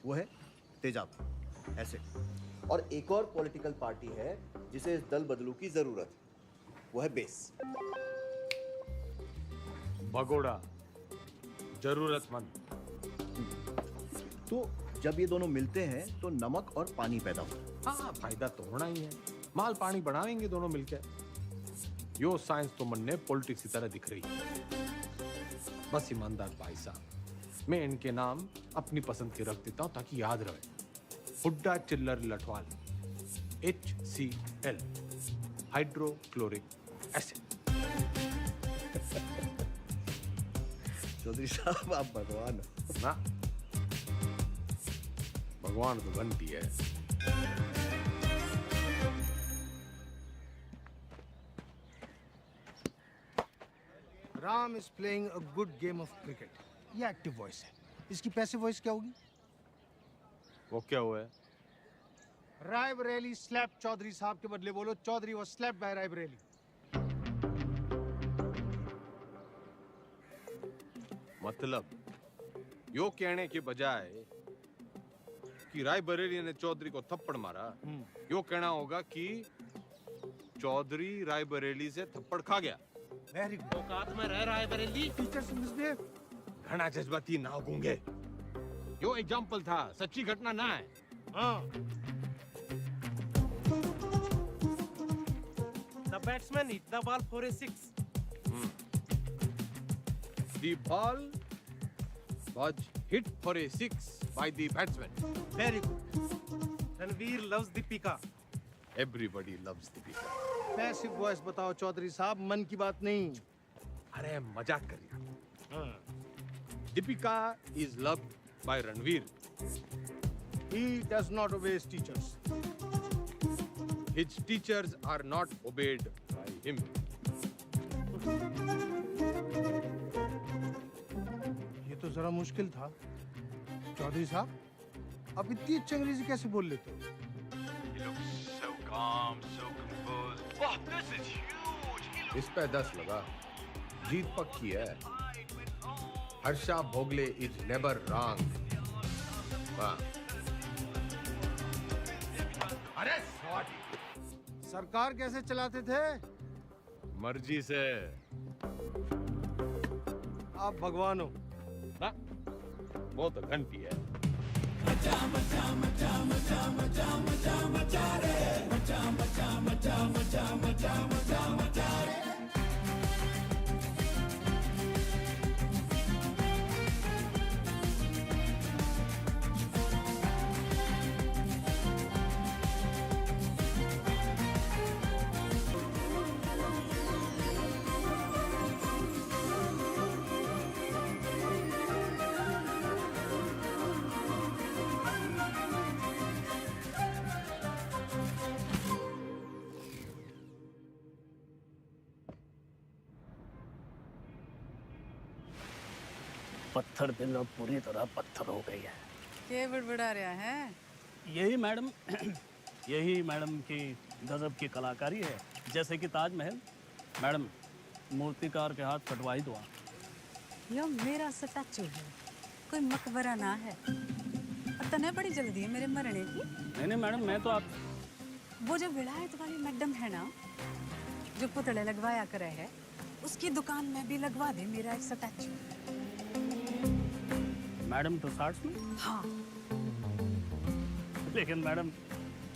वो है तेजाब ऐसे, और एक और पॉलिटिकल पार्टी है जिसे इस दल बदलू की जरूरत है, वो है बेस। भगोड़ा, जरूरतमंद। तो जब ये दोनों मिलते हैं तो नमक और पानी पैदा होता है। हाँ, फायदा तो होना ही है। माल पानी बढ़ाएंगे दोनों मिलकर। यो साइंस तो मन ने पॉलिटिक्स की तरह दिख रही है। बस ईमानदार भाई साहब, मैं इनके नाम अपनी पसंद के रख देता हूं ताकि याद रहे। Hooda Chhillar Lathwal, HCl, hydrochloric acid. Chaudhary साहब आप भगवान हो। ना, भगवान तो घंटी है। Ram is playing a good game of cricket. ये एक्टिव वॉइस है। इसकी पैसिव वॉइस क्या होगी? वो क्या हुआ है? रायबरेली स्लैप चौधरी साहब के बदले बोलो Chaudhary was slapped by Raebareli. मतलब यो कहने के बजाय कि रायबरेली ने चौधरी को थप्पड़ मारा, यो कहना होगा कि चौधरी रायबरेली से थप्पड़ खा गया। Very good. औकात में रह रायबरेली। Teachers misbehave. घना जज्बाती ना गूंगे। यो एग्जाम्पल था, सच्ची घटना ना है। हाँ। The batsman hit the ball for a 6. The ball was hit for a 6 by the batsman. Very good. Ranveer loves Deepika. Everybody loves Deepika. Passive voice बताओ चौधरी साहब, मन की बात नहीं। अरे मजाक कर रहा। Deepika is loved by Ranveer. He does not obey his teachers. His teachers are not obeyed by him. ये तो जरा मुश्किल था। चौधरी साहब, आप इतनी अच्छी अंग्रेजी कैसे बोल लेते हो? So calm, so composed. Wow, this is huge. इस पे 10 लगा। जीत पक्की है। Harsha Bhogle is never wrong. वाह। अरे सरकार कैसे चलाते थे? मर्जी से। आप भगवान हो। ना, वो तो घंटी है। पत्थर दिल अब पूरी तरह पत्थर हो गई है। क्या बड़बड़ा रहा है? यही मैडम यही मैडम की गजब की कलाकारी है। जैसे कि ताजमहल, मैडम मूर्तिकार के हाथ कटवाई दो। यो मेरा स्टैचू है, कोई मकबरा ना है। और तने बड़ी जल्दी है मेरे मरने की। नहीं मैडम, मैं तो आप वो जो विलायत वाली मैडम है ना, जो पुतले लगवाया करे है, उसकी दुकान में भी लगवा दे मेरा एक स्टैचू। मैडम टुसार्ट्स में? हाँ। लेकिन मैडम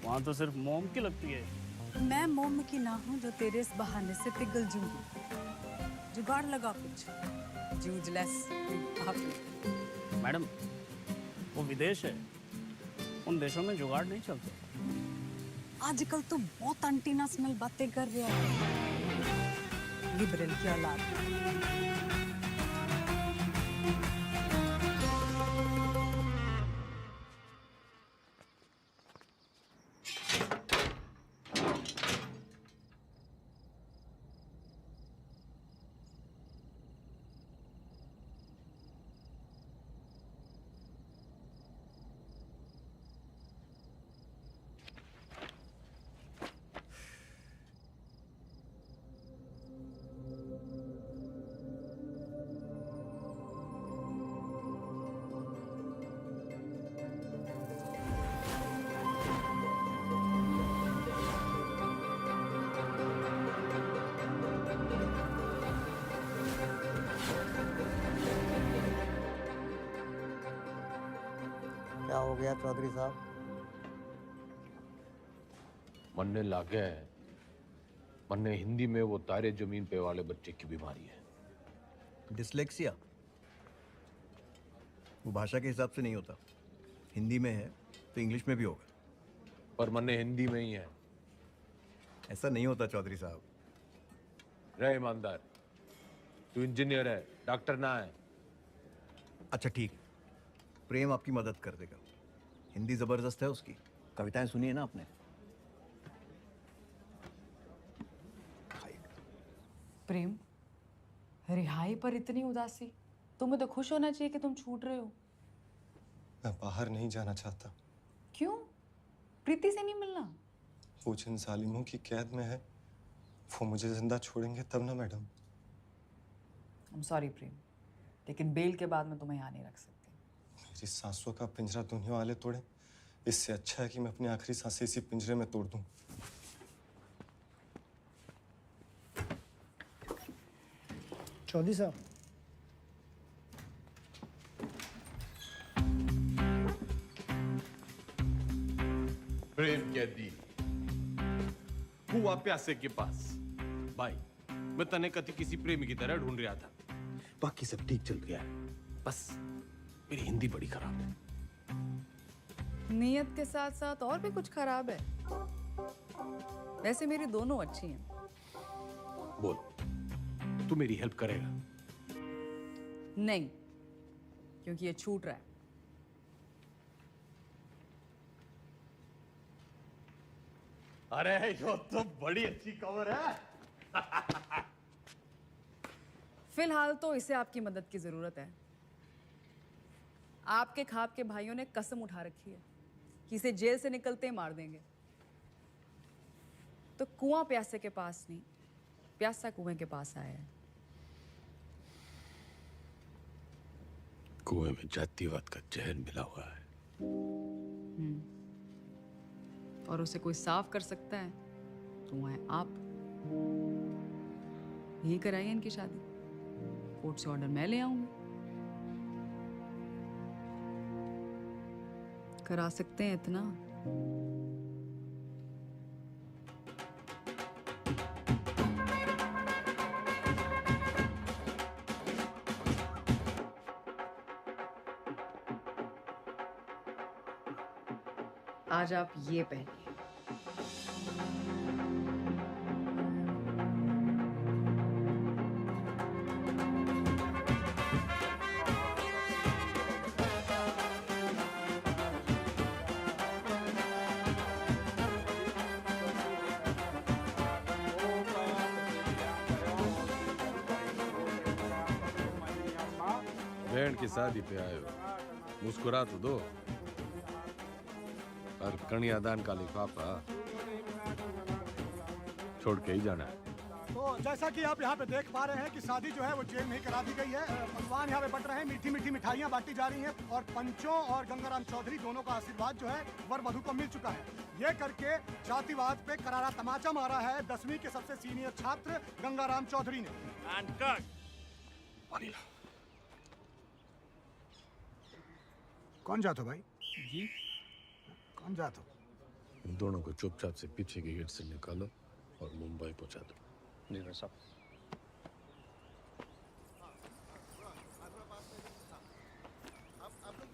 वहाँ तो सिर्फ मोम की लगती है। मैं मोम की ना हूँ जो तेरे इस बहाने से पिघल जूंगी। जुगाड़ लगा कुछ, जूझलेस। मैडम वो विदेश है, उन देशों में जुगाड़ नहीं चलते। आजकल तो बहुत एंटीनेशनल बातें कर रहा है, लिबरल की औलाद। हो गया चौधरी साहब? मरने लागे है। मन्ने हिंदी में वो तारे जमीन पे वाले बच्चे की बीमारी है। डिसलेक्सिया वो भाषा के हिसाब से नहीं होता। हिंदी में है तो इंग्लिश में भी होगा। पर मन्ने हिंदी में ही है। ऐसा नहीं होता चौधरी साहब। रहे ईमानदार, तू इंजीनियर है, डॉक्टर ना है। अच्छा ठीक है, प्रेम आपकी मदद कर देगा। हिंदी जबरदस्त है उसकी। कविताएं सुनी है ना आपने? प्रेम, रिहाई पर इतनी उदासी? तुम्हें तो खुश होना चाहिए कि तुम छूट रहे हो। मैं बाहर नहीं जाना चाहता। क्यों? प्रीति से नहीं मिलना? वो जिन जालिमों की कैद में है वो मुझे जिंदा छोड़ेंगे तब ना मैडम। I'm sorry प्रेम, लेकिन बेल के बाद मैं तुम्हें यहाँ नहीं रख सकती। मेरी सांसों का पिंजरा दुनिया वाले तोड़े, इससे अच्छा है कि मैं अपनी आखिरी सांसें इसी पिंजरे में तोड़ दूं। चौधरी साहब, प्रेम कैदी हुआ प्यासे के पास। भाई, मैं तने कति किसी प्रेमी की तरह ढूंढ रहा था। बाकी सब ठीक चल गया है, बस मेरी हिंदी बड़ी खराब है। नियत के साथ साथ और भी कुछ खराब है? वैसे मेरी दोनों अच्छी हैं। बोल, तू मेरी हेल्प करेगा? नहीं, क्योंकि ये छूट रहा है। अरे यो तो बड़ी अच्छी खबर है। फिलहाल तो इसे आपकी मदद की जरूरत है। आपके खाप के भाइयों ने कसम उठा रखी है कि इसे जेल से निकलते ही मार देंगे। तो कुआं प्यासे के पास नहीं, प्यासा कुएं के पास आया है। कुएं में जातिवाद का जहर मिला हुआ है। और उसे कोई साफ कर सकता है तो वो है आप। यही कराइए इनकी शादी। कोर्ट से ऑर्डर मैं ले आऊंगी। करा सकते हैं इतना? आज आप ये पहनिए। बहन की शादी पे आए हो, मुस्कुरा तो दो। और कन्यादान का लिफाफा छोड़ के ही जाना है। तो जैसा कि आप यहाँ पे देख पा रहे हैं कि शादी जो है वो जेल में ही करा दी गई है। पकवान यहाँ पे बट रहे हैं, मीठी मीठी मिठाइयाँ बांटी जा रही हैं और पंचों और गंगाराम चौधरी दोनों का आशीर्वाद जो है वर वधू को मिल चुका है। ये करके जातिवाद पे करारा तमाचा मारा है 10वीं के सबसे सीनियर छात्र गंगाराम चौधरी ने। कौन जातो भाई? जी कौन जातो? इन दोनों को चुपचाप से पीछे के गेट से निकालो और मुंबई पहुंचा दो। जी साहब।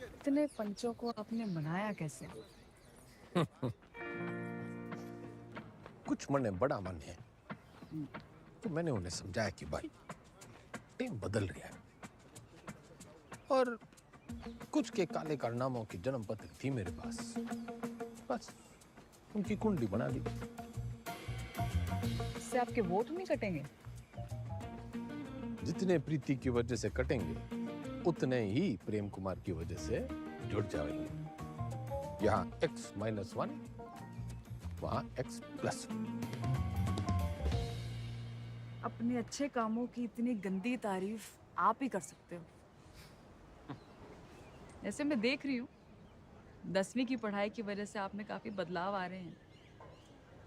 इतने पंचों को आपने मनाया कैसे? कुछ मन में बड़ा मन है, तो मैंने उन्हें समझाया कि भाई टीम बदल रही है और कुछ के काले कारनामों की जन्म पत्र थी मेरे पास, बस उनकी कुंडली बना दी। इससे आपके वोट नहीं कटेंगे? जितने प्रीति की वजह से कटेंगे उतने ही प्रेम कुमार की वजह से जुड़ जाएंगे। यहाँ X-1, वहाँ X+1। अपने अच्छे कामों की इतनी गंदी तारीफ आप ही कर सकते हो। जैसे मैं देख रही हूँ 10वीं की पढ़ाई की वजह से आप में काफी बदलाव आ रहे हैं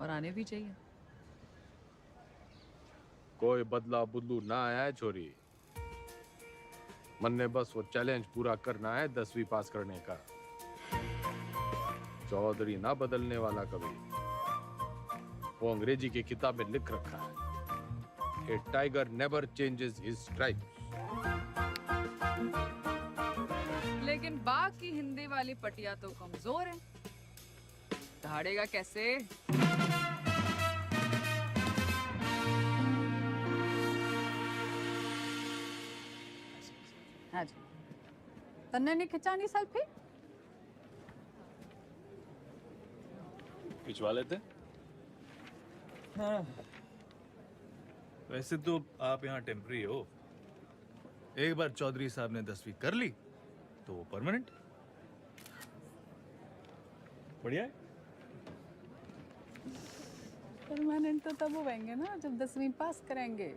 और आने भी चाहिए। कोई बदला बुदलू ना आया है छोरी। मन ने बस वो चैलेंज पूरा करना है 10वीं पास करने का। चौधरी ना बदलने वाला कभी। वो अंग्रेजी की किताब में लिख रखा है, a tiger never changes his stripes. लेकिन बाघ की हिंदी वाली पटिया तो कमजोर है, दहाड़ेगा कैसे? हाँ जी, तन्ने नहीं खिंचानी सेल्फी? खिंचवा लेते। हाँ। वैसे तो आप यहाँ टेम्पररी हो। एक बार चौधरी साहब ने 10वीं कर ली तो वो परमानेंट। बढ़िया है। परमानेंट तो तब होंगे ना जब 10वीं पास करेंगे।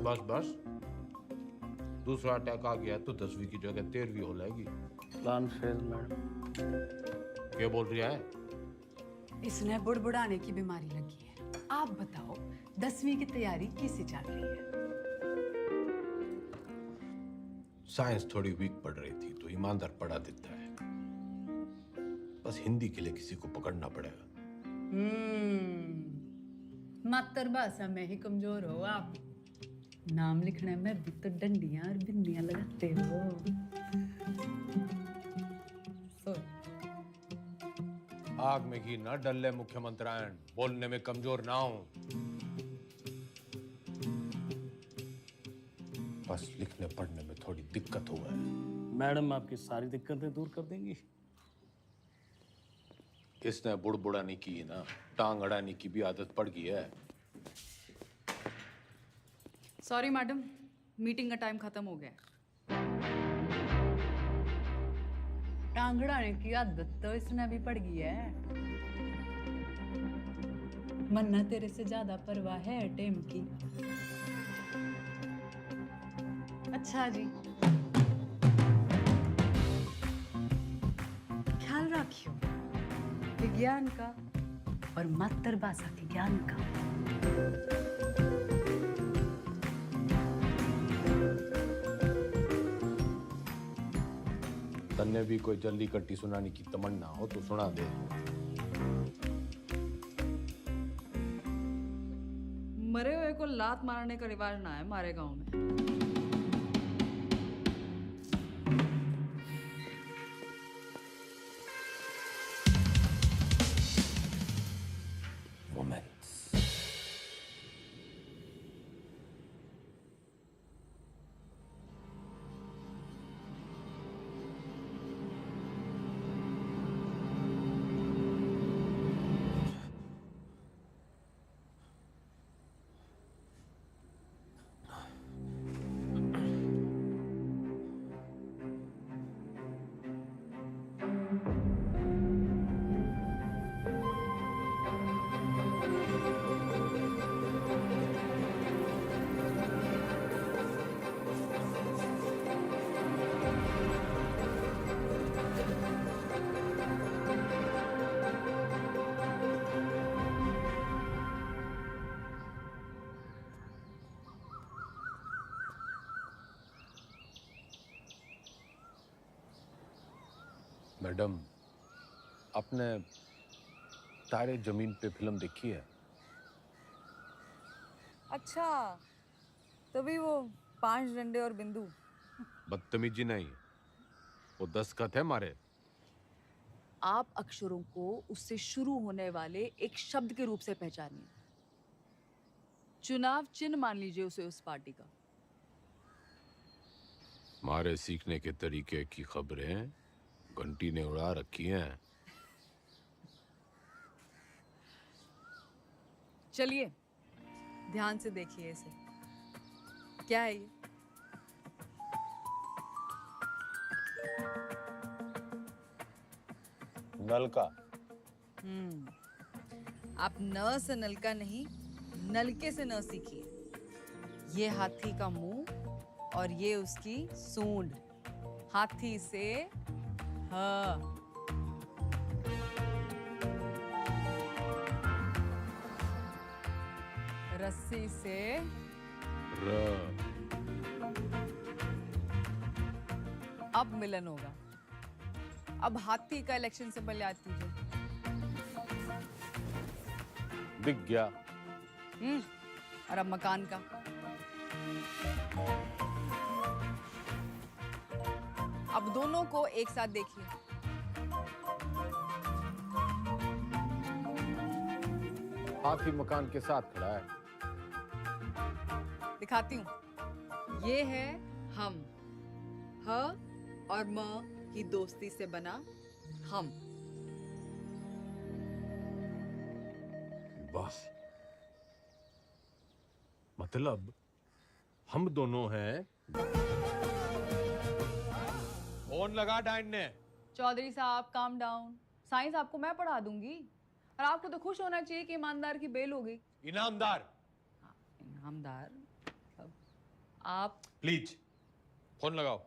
बस बस, दूसरा अटैक आ गया तो 10वीं की जगह 13वीं हो जाएगी। Plan fail madam. क्या बोल रही है? इसने बुड़बुड़ाने की बीमारी लगी है। आप बताओ 10वीं की तैयारी कैसे चल रही है? साइंस थोड़ी वीक पड़ रही थी तो ईमानदार पढ़ा देता है। बस हिंदी के लिए किसी को पकड़ना पड़ेगा। मातृभाषा में ही कमजोर हो आप। नाम लिखने में भी तो डंडियां और बिंदियां लगाते हो। आग में घी न डले मुख्यमंत्रियान, बोलने में कमजोर ना हो। बस लिखने पढ़ने में थोड़ी दिक्कत हुआ है। मैडम आपकी सारी दिक्कतें दूर कर देंगी। इसने बुड़बुड़ाने की ना, टांग अड़ाने की भी आदत पड़ गई है। सॉरी मैडम, मीटिंग का टाइम खत्म हो गया। टांगड़ाने की आदत तो इसने भी पड़ गई है। मन्ना तेरे से ज्यादा परवाह है टेम की। अच्छा जी, ख्याल रखियो विज्ञान का और मातृभाषा के ज्ञान का। तन्ने भी कोई जल्दी कट्टी सुनाने की तमन्ना हो तो सुना दे। मरे हुए को लात मारने का रिवाज ना है हमारे गांव में। मैडम, आपने तारे जमीन पे फिल्म देखी है? अच्छा, तभी वो 5 डंडे और बिंदु। बदतमीजी नहीं, वो दस्तखत है मारे। आप अक्षरों को उससे शुरू होने वाले एक शब्द के रूप से पहचानिए। चुनाव चिन्ह मान लीजिए उसे उस पार्टी का। मारे सीखने के तरीके की खबरें घंटी ने उड़ा रखी हैं। चलिए ध्यान से देखिए इसे। क्या है ये? नलका। आप न से नलका नहीं, नलके से न सीखिए। ये हाथी का मुंह और ये उसकी सूंड। हाथी से ह, रस्सी से अब मिलन होगा। अब हाथी का इलेक्शन सिंबल याद कीजिए। दिख गया। और अब मकान का। अब दोनों को एक साथ देखिए। हाथी मकान के साथ खड़ा है। दिखाती हूँ। ये है हम, ह और म की दोस्ती से बना हम। बस मतलब हम दोनों हैं। फोन लगा डाइन ने। चौधरी साहब काम डाउन। साइंस आपको मैं पढ़ा दूंगी और आपको तो खुश होना चाहिए कि ईमानदार की बेल हो गई। इनामदार। इनामदार आप प्लीज फोन लगाओ।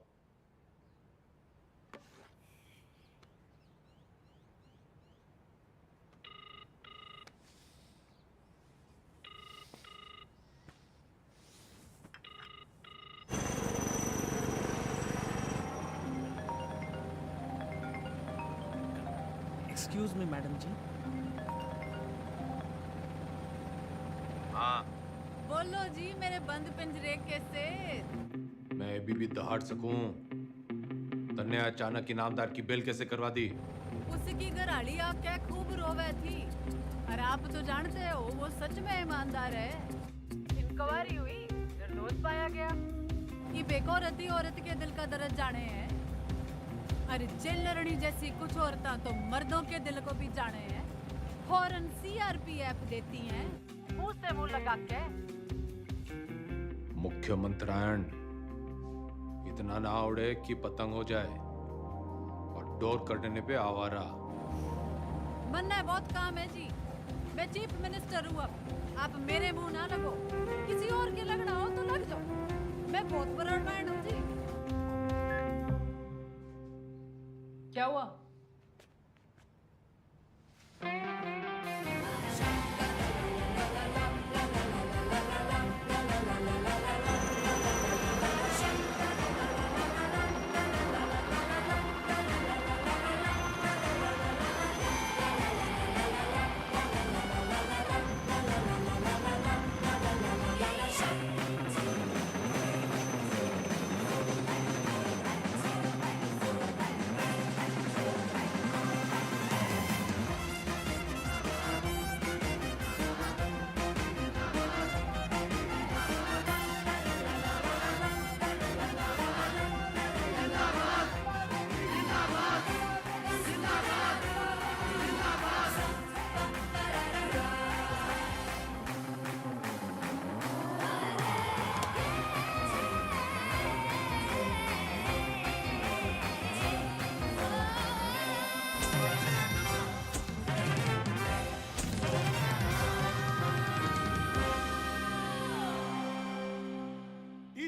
एक्सक्यूज मी मैडम जी। हाँ बोलो जी मेरे बंद पिंजरे के सेठ। मैं अभी भी दहाड़ सकूं। तन्ने अचानक इनामदार की बेल कैसे करवा दी? उसकी घराड़ी आप क्या खूब रोवे थी। और आप तो जानते हो वो सच में ईमानदार है। इंक्वायरी हुई, निर्दोष पाया गया। ये बेकौरती औरत के दिल का दर्द जाने हैं। अरे जेल लड़नी जैसी कुछ औरतां तो मर्दों के दिल को भी जाने हैं। फौरन सीआरपीएफ देती हैं मुंह से मुंह लगा के। मुख्यमंत्रायण इतना ना उड़े कि पतंग हो जाए और डोर कटने पे आवारा। बनना बहुत काम है जी। मैं चीफ मिनिस्टर हूँ। अब आप मेरे मुंह ना लगो। किसी और के लगना हो तो लग जाओ। मैं बहुत ब्रॉडमाइंड हूँ जी। क्या हुआ?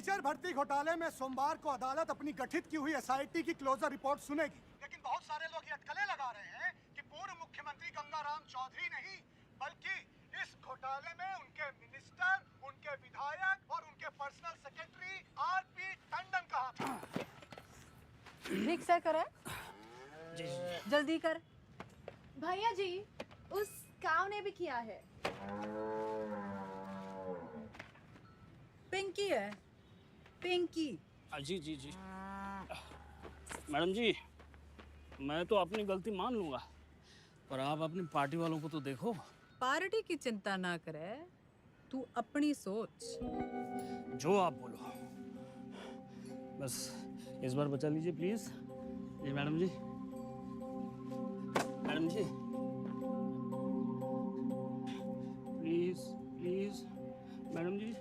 टीचर भर्ती घोटाले में सोमवार को अदालत अपनी गठित की हुई एसआईटी की क्लोजर रिपोर्ट सुनेगी। लेकिन बहुत सारे लोग ये अटकलें लगा रहे हैं कि पूर्व मुख्यमंत्री गंगाराम चौधरी नहीं बल्कि इस घोटाले में उनके मिनिस्टर, उनके विधायक और उनके पर्सनल सेक्रेटरी आरपी टंडन का हाथ है। रिक्शा करे जल्दी कर। भैया जी उस काव ने भी किया है। पिंकी है पिंकी। जी जी जी मैडम जी, मैं तो अपनी गलती मान लूंगा, पर आप अपनी पार्टी वालों को तो देखो। पार्टी की चिंता ना करे, तू अपनी सोच। जो आप बोलो, बस इस बार बचा लीजिए प्लीज। जी मैडम जी, मैडम जी प्लीज प्लीज मैडम जी,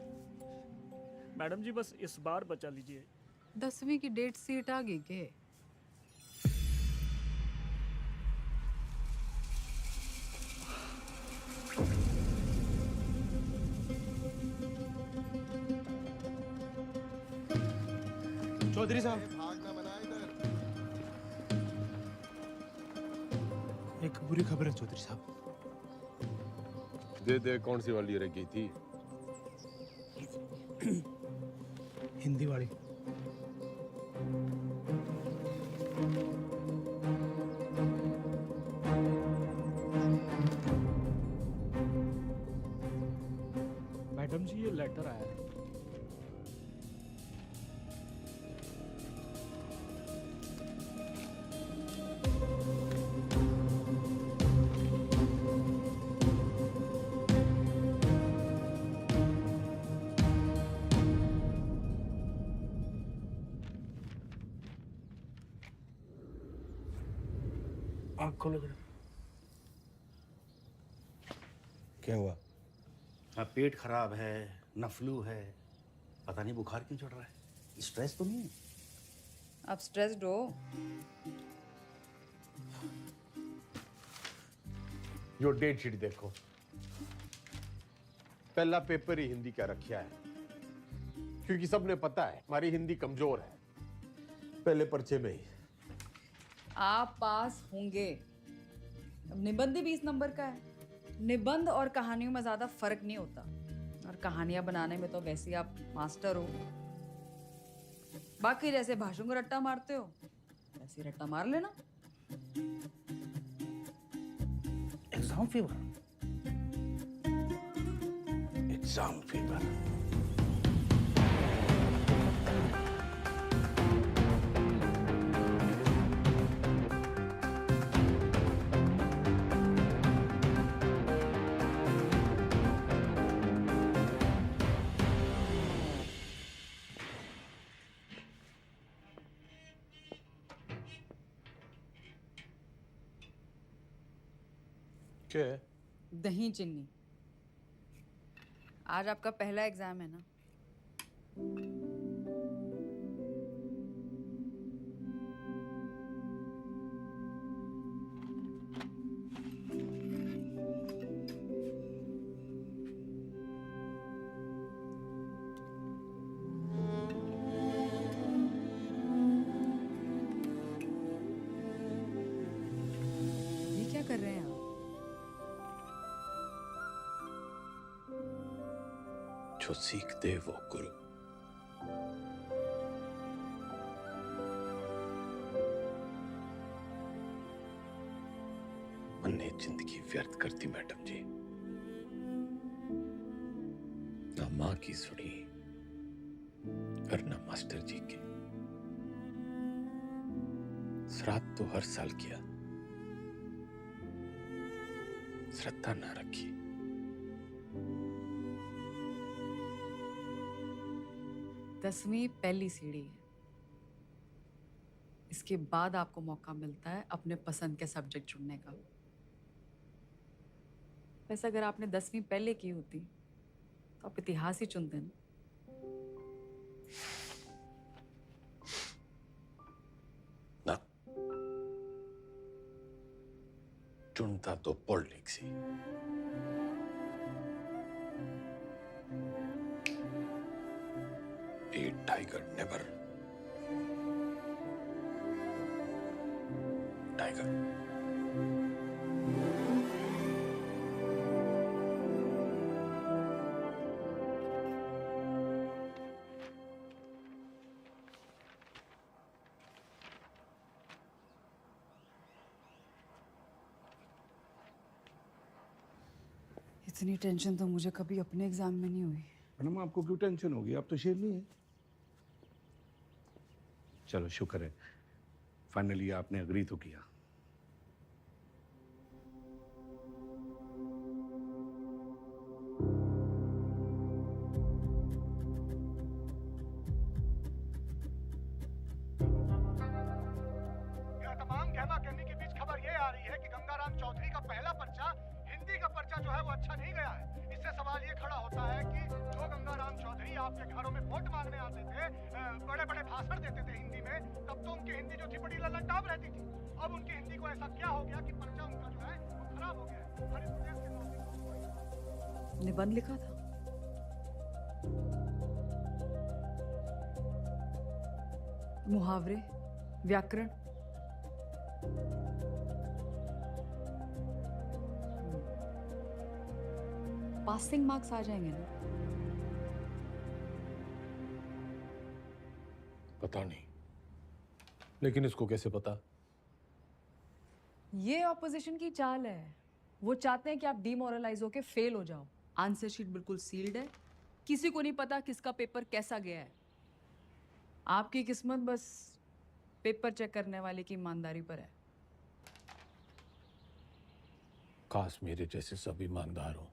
मैडम जी बस इस बार बचा लीजिए। 10वीं की डेट सीट आ गई के? चौधरी साहब, एक बुरी खबर है चौधरी साहब। दे कौन सी वाली रह गई थी? हिंदी वाली। मैडम जी, ये लेटर आया है। आँख खोलो जरा। क्या हुआ? हाँ, पेट खराब है, न फ्लू है, पता नहीं बुखार क्यों चढ़ रहा है। स्ट्रेस तो नहीं है? आप स्ट्रेस्ड हो? यो डेट शीट देखो, पहला पेपर ही हिंदी का रखा है, क्योंकि सबने पता है हमारी हिंदी कमजोर है। पहले पर्चे में ही आप पास होंगे। अब निबंध ही 20 नंबर का है। निबंध और कहानियों में ज्यादा फर्क नहीं होता, और कहानियां बनाने में तो वैसे ही आप मास्टर हो। बाकी जैसे भाषण को रट्टा मारते हो, वैसे ही रट्टा मार लेना। Exam fever. Exam fever. क्या है? दही चिन्नी। आज आपका पहला एग्जाम है ना? ये क्या कर रहे हैं आप? जो सीखते वो गुरु। मैंने जिंदगी व्यर्थ कर दी मैडम जी, ना माँ की सुनी और ना मास्टर जी की। श्राद्ध तो हर साल किया, श्रद्धा ना रखी। दसवीं पहली सीढ़ी है। इसके बाद आपको मौका मिलता है अपने पसंद के सब्जेक्ट चुनने का। वैसे अगर आपने 10वीं पहले की होती तो आप इतिहास ही चुनते ना। ना, चुनता तो politics he. A tiger never. Tiger. इतनी टेंशन तो मुझे कभी अपने एग्जाम में नहीं हुई। मैडम आपको क्यों टेंशन होगी? आप तो शेरनी है। चलो शुक्र है, फाइनली आपने अग्री तो किया। यह तमाम कहमा कहमी के बीच खबर ये आ रही है कि गंगाराम चौधरी का पहला पर्चा, हिंदी का पर्चा जो है वो अच्छा नहीं गया है। इससे सवाल ये खड़ा होता है कि जो गंगाराम चौधरी आपके घरों में वोट मांगने आते थे, बड़े बड़े भाषण देते थे हिंदी में, तब तो उनकी हिंदी जो थी बड़ी लल्लनटाप रहती थी। अब उनकी हिंदी को ऐसा क्या हो गया कि पर्चा उनका जो है वो खराब हो गया है। हर इस प्रदेश के नागरिक निबंध लिखा था। मुहावरे, व्याकरण, पासिंग मार्क्स आ जाएंगे ना। पता नहीं, लेकिन इसको कैसे पता? ये ऑपोजिशन की चाल है। वो चाहते हैं कि आप डिमोरलाइज होके फेल हो जाओ। आंसर शीट बिल्कुल सील्ड है, किसी को नहीं पता किसका पेपर कैसा गया है। आपकी किस्मत बस पेपर चेक करने वाले की ईमानदारी पर है। काश मेरे जैसे सब ईमानदार हो।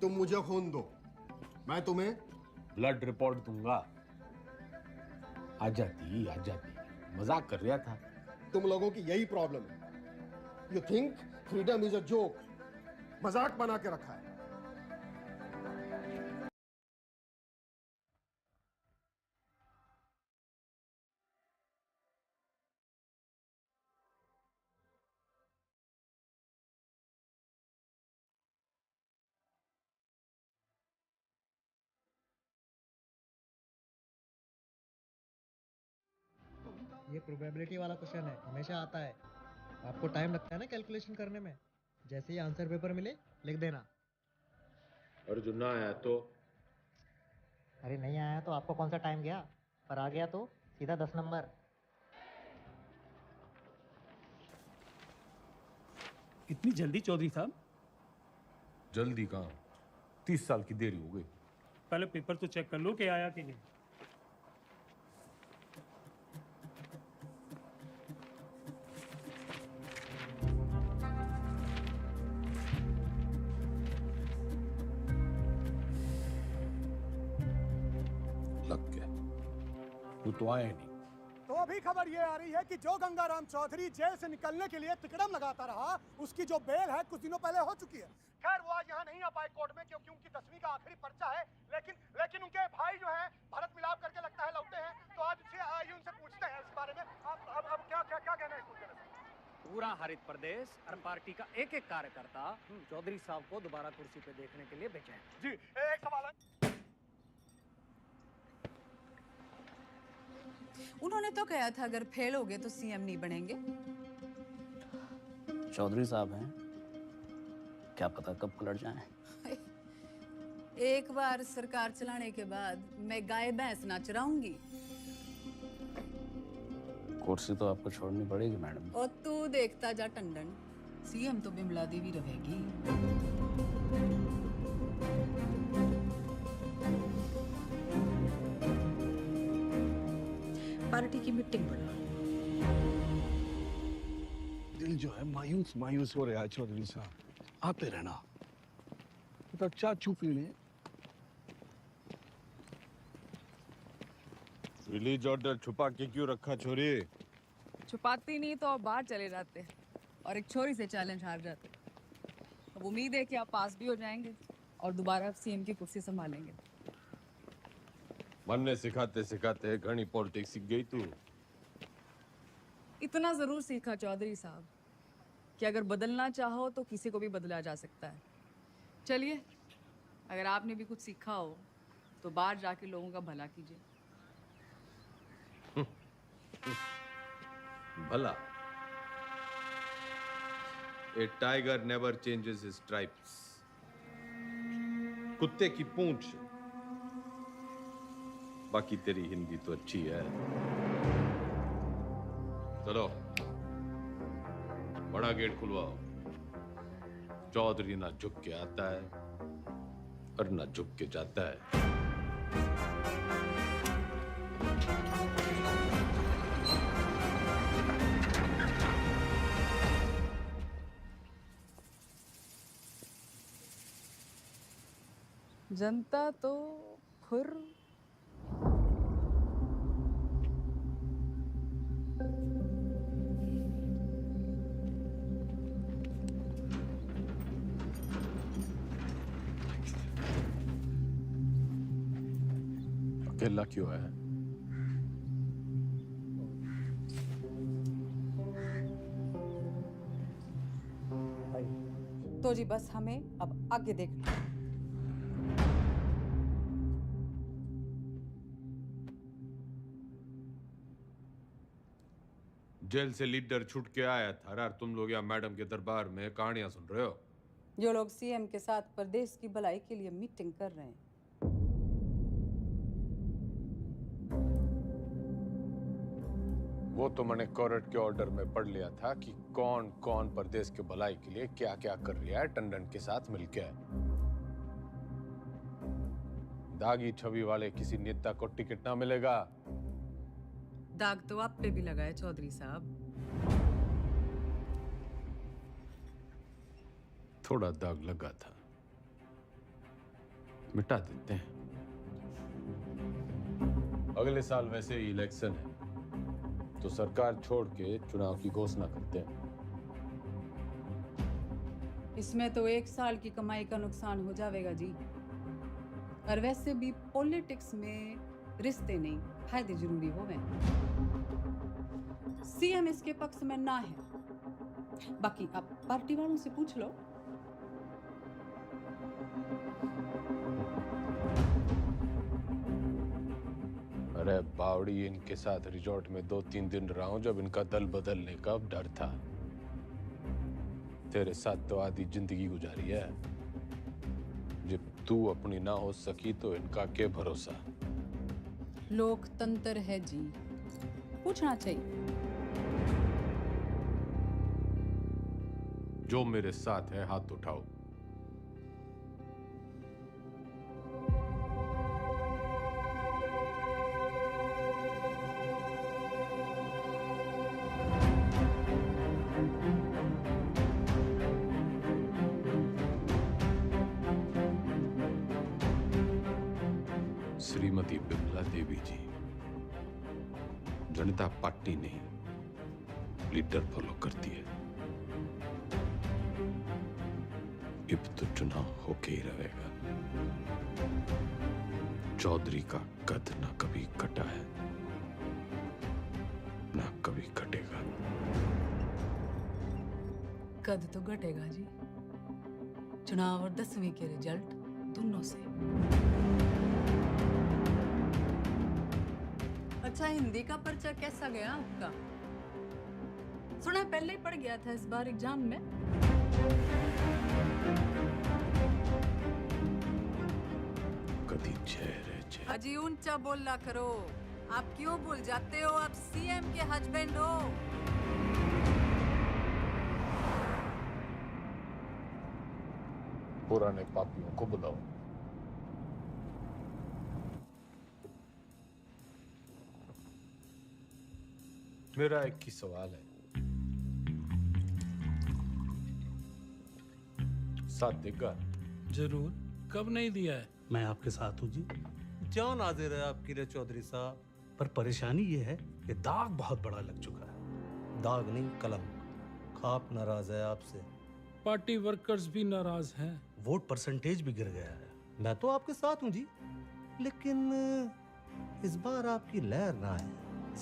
तुम मुझे खून दो, मैं तुम्हें ब्लड रिपोर्ट दूंगा। आ जाती, मजाक कर रहा था। तुम लोगों की यही प्रॉब्लम है। You think freedom is a joke, मजाक बना के रखा है। ये प्रोबेबिलिटी वाला क्वेश्चन है, हमेशा आता है। आपको टाइम लगता है ना कैलकुलेशन करने में। जैसे ही आंसर पेपर मिले लिख देना। और जो ना आया तो? अरे नहीं आया तो आपको कौन सा टाइम गया, पर आ गया तो सीधा 10 नंबर। इतनी जल्दी चौधरी साहब? जल्दी कहाँ, 30 साल की देरी हो गई। पहले पेपर तो चेक कर लो कि आया कि नहीं। लग गया, तू तो आया नहीं। तो अभी खबर ये आ रही है कि जो गंगाराम चौधरी जेल से निकलने के लिए तिकड़म लगाता रहा, उसकी जो बेल है कुछ दिनों पहले हो चुकी है। खैर वो आज यहाँ नहीं आ पाए कोर्ट में क्योंकि उनकी 10वीं का आखिरी पर्चा है, लेकिन उनके भाई जो हैं भारत मिलाप करके लगता है लौटे हैं। तो आज आइए उनसे पूछते हैं इस बारे में। अब क्या कहना है इसको? पूरा हरित प्रदेश और पार्टी का एक एक कार्यकर्ता चौधरी साहब को दोबारा कुर्सी पे देखने के लिए बेचैन। जी एक सवाल है। उन्होंने तो कहा था अगर फेल हो गए तो सीएम नहीं बनेंगे। चौधरी साहब हैं, क्या पता कब पलट जाएं। एक बार सरकार चलाने के बाद मैं गाय भैंस ना चराऊंगी। कुर्सी तो आपको छोड़नी पड़ेगी मैडम। और तू देखता जा टंडन, सीएम तो बिमला देवी रहेगी। पार्टी की मीटिंग बुला। दिल जो है मायूस मायूस हो रहा है चौधरी साहब, आते रहना। तो चाय चू पी लें। रिलीज ऑर्डर छुपा के क्यों रखा छोरी? छुपाती नहीं तो आप बाहर चले जाते और एक छोरी से चैलेंज हार जाते। अब उम्मीद है कि आप पास भी हो जाएंगे और दोबारा सीएम की कुर्सी संभालेंगे। मन ने सिखाते सिखाते घनी पॉलिटिक्स सीख गई तू। इतना जरूर सीखा चौधरी साहब कि अगर बदलना चाहो तो किसी को भी बदला जा सकता है। चलिए, अगर आपने भी कुछ सीखा हो तो बाहर जाके लोगों का भला कीजिए। भला? A tiger never changes his stripes. कुत्ते की पूंछ। बाकी तेरी हिंदी तो अच्छी है। चलो बड़ा गेट खुलवाओ। चौधरी ना झुक के आता है और ना झुक के जाता है। जनता तो खुर अकेला क्यों है? तो जी बस हमें अब आगे देखना। जेल से लीडर छूट के आया था और तुम लोग यहाँ मैडम के दरबार में कहानियां सुन रहे हो। जो लोग सीएम के साथ प्रदेश की भलाई के लिए मीटिंग कर रहे हैं। वो तो मैंने कोर्ट के ऑर्डर में पढ़ लिया था कि कौन कौन प्रदेश के भलाई के लिए क्या क्या कर रहा है टंडन के साथ मिलकर। दागी छवि वाले किसी नेता को टिकट ना मिलेगा। दाग तो आप पे भी लगा है चौधरी साहब। थोड़ा दाग लगा था, मिटा देते हैं। अगले साल वैसे ही इलेक्शन है तो सरकार छोड़ के चुनाव की घोषणा करते हैं। इसमें तो 1 साल की कमाई का नुकसान हो जाएगा जी। और वैसे भी पॉलिटिक्स में रिश्ते नहीं, फायदे जरूरी होवे। सीएम इसके पक्ष में ना है, बाकी आप पार्टी वालों से पूछ लो। अरे बावड़ी, इनके साथ रिजॉर्ट में 2-3 दिन रहा हूं जब इनका दल बदलने का डर था। तेरे साथ तो आधी जिंदगी गुजारी है। जब तू अपनी ना हो सकी तो इनका क्या भरोसा। लोकतंत्र है जी, पूछना चाहिए। जो मेरे साथ है हाथ उठाओ। श्रीमती बिमला देवी जी, जनता पार्टी नहीं लीडर फॉलो करती है। अब तो चुनाव होके ही रहेगा। चौधरी का कद ना कभी कटा है ना कभी कटेगा। कद तो घटेगा जी, चुनाव और 10वीं के रिजल्ट दोनों से। अच्छा, हिंदी का पर्चा कैसा गया आपका? सुना पहले ही पड़ गया था इस बार एग्जाम में। कदी चेहरे चे। अजी ऊंचा बोलना करो। आप क्यों भूल जाते हो आप सीएम के हस्बैंड हो? पुराने पापियों को बुलाओ। मेरा एक ही सवाल है, साथ देगा? जरूर, कब नहीं दिया है? मैं आपके साथ हूँ जी। जान हाजिर है आपकी रे चौधरी साहब। पर परेशानी ये है कि दाग बहुत बड़ा लग चुका है। दाग नहीं, कलम। खाप नाराज है आपसे। पार्टी वर्कर्स भी नाराज हैं। वोट परसेंटेज भी गिर गया है। मैं तो आपके साथ हूँ जी, लेकिन इस बार आपकी लहर ना है।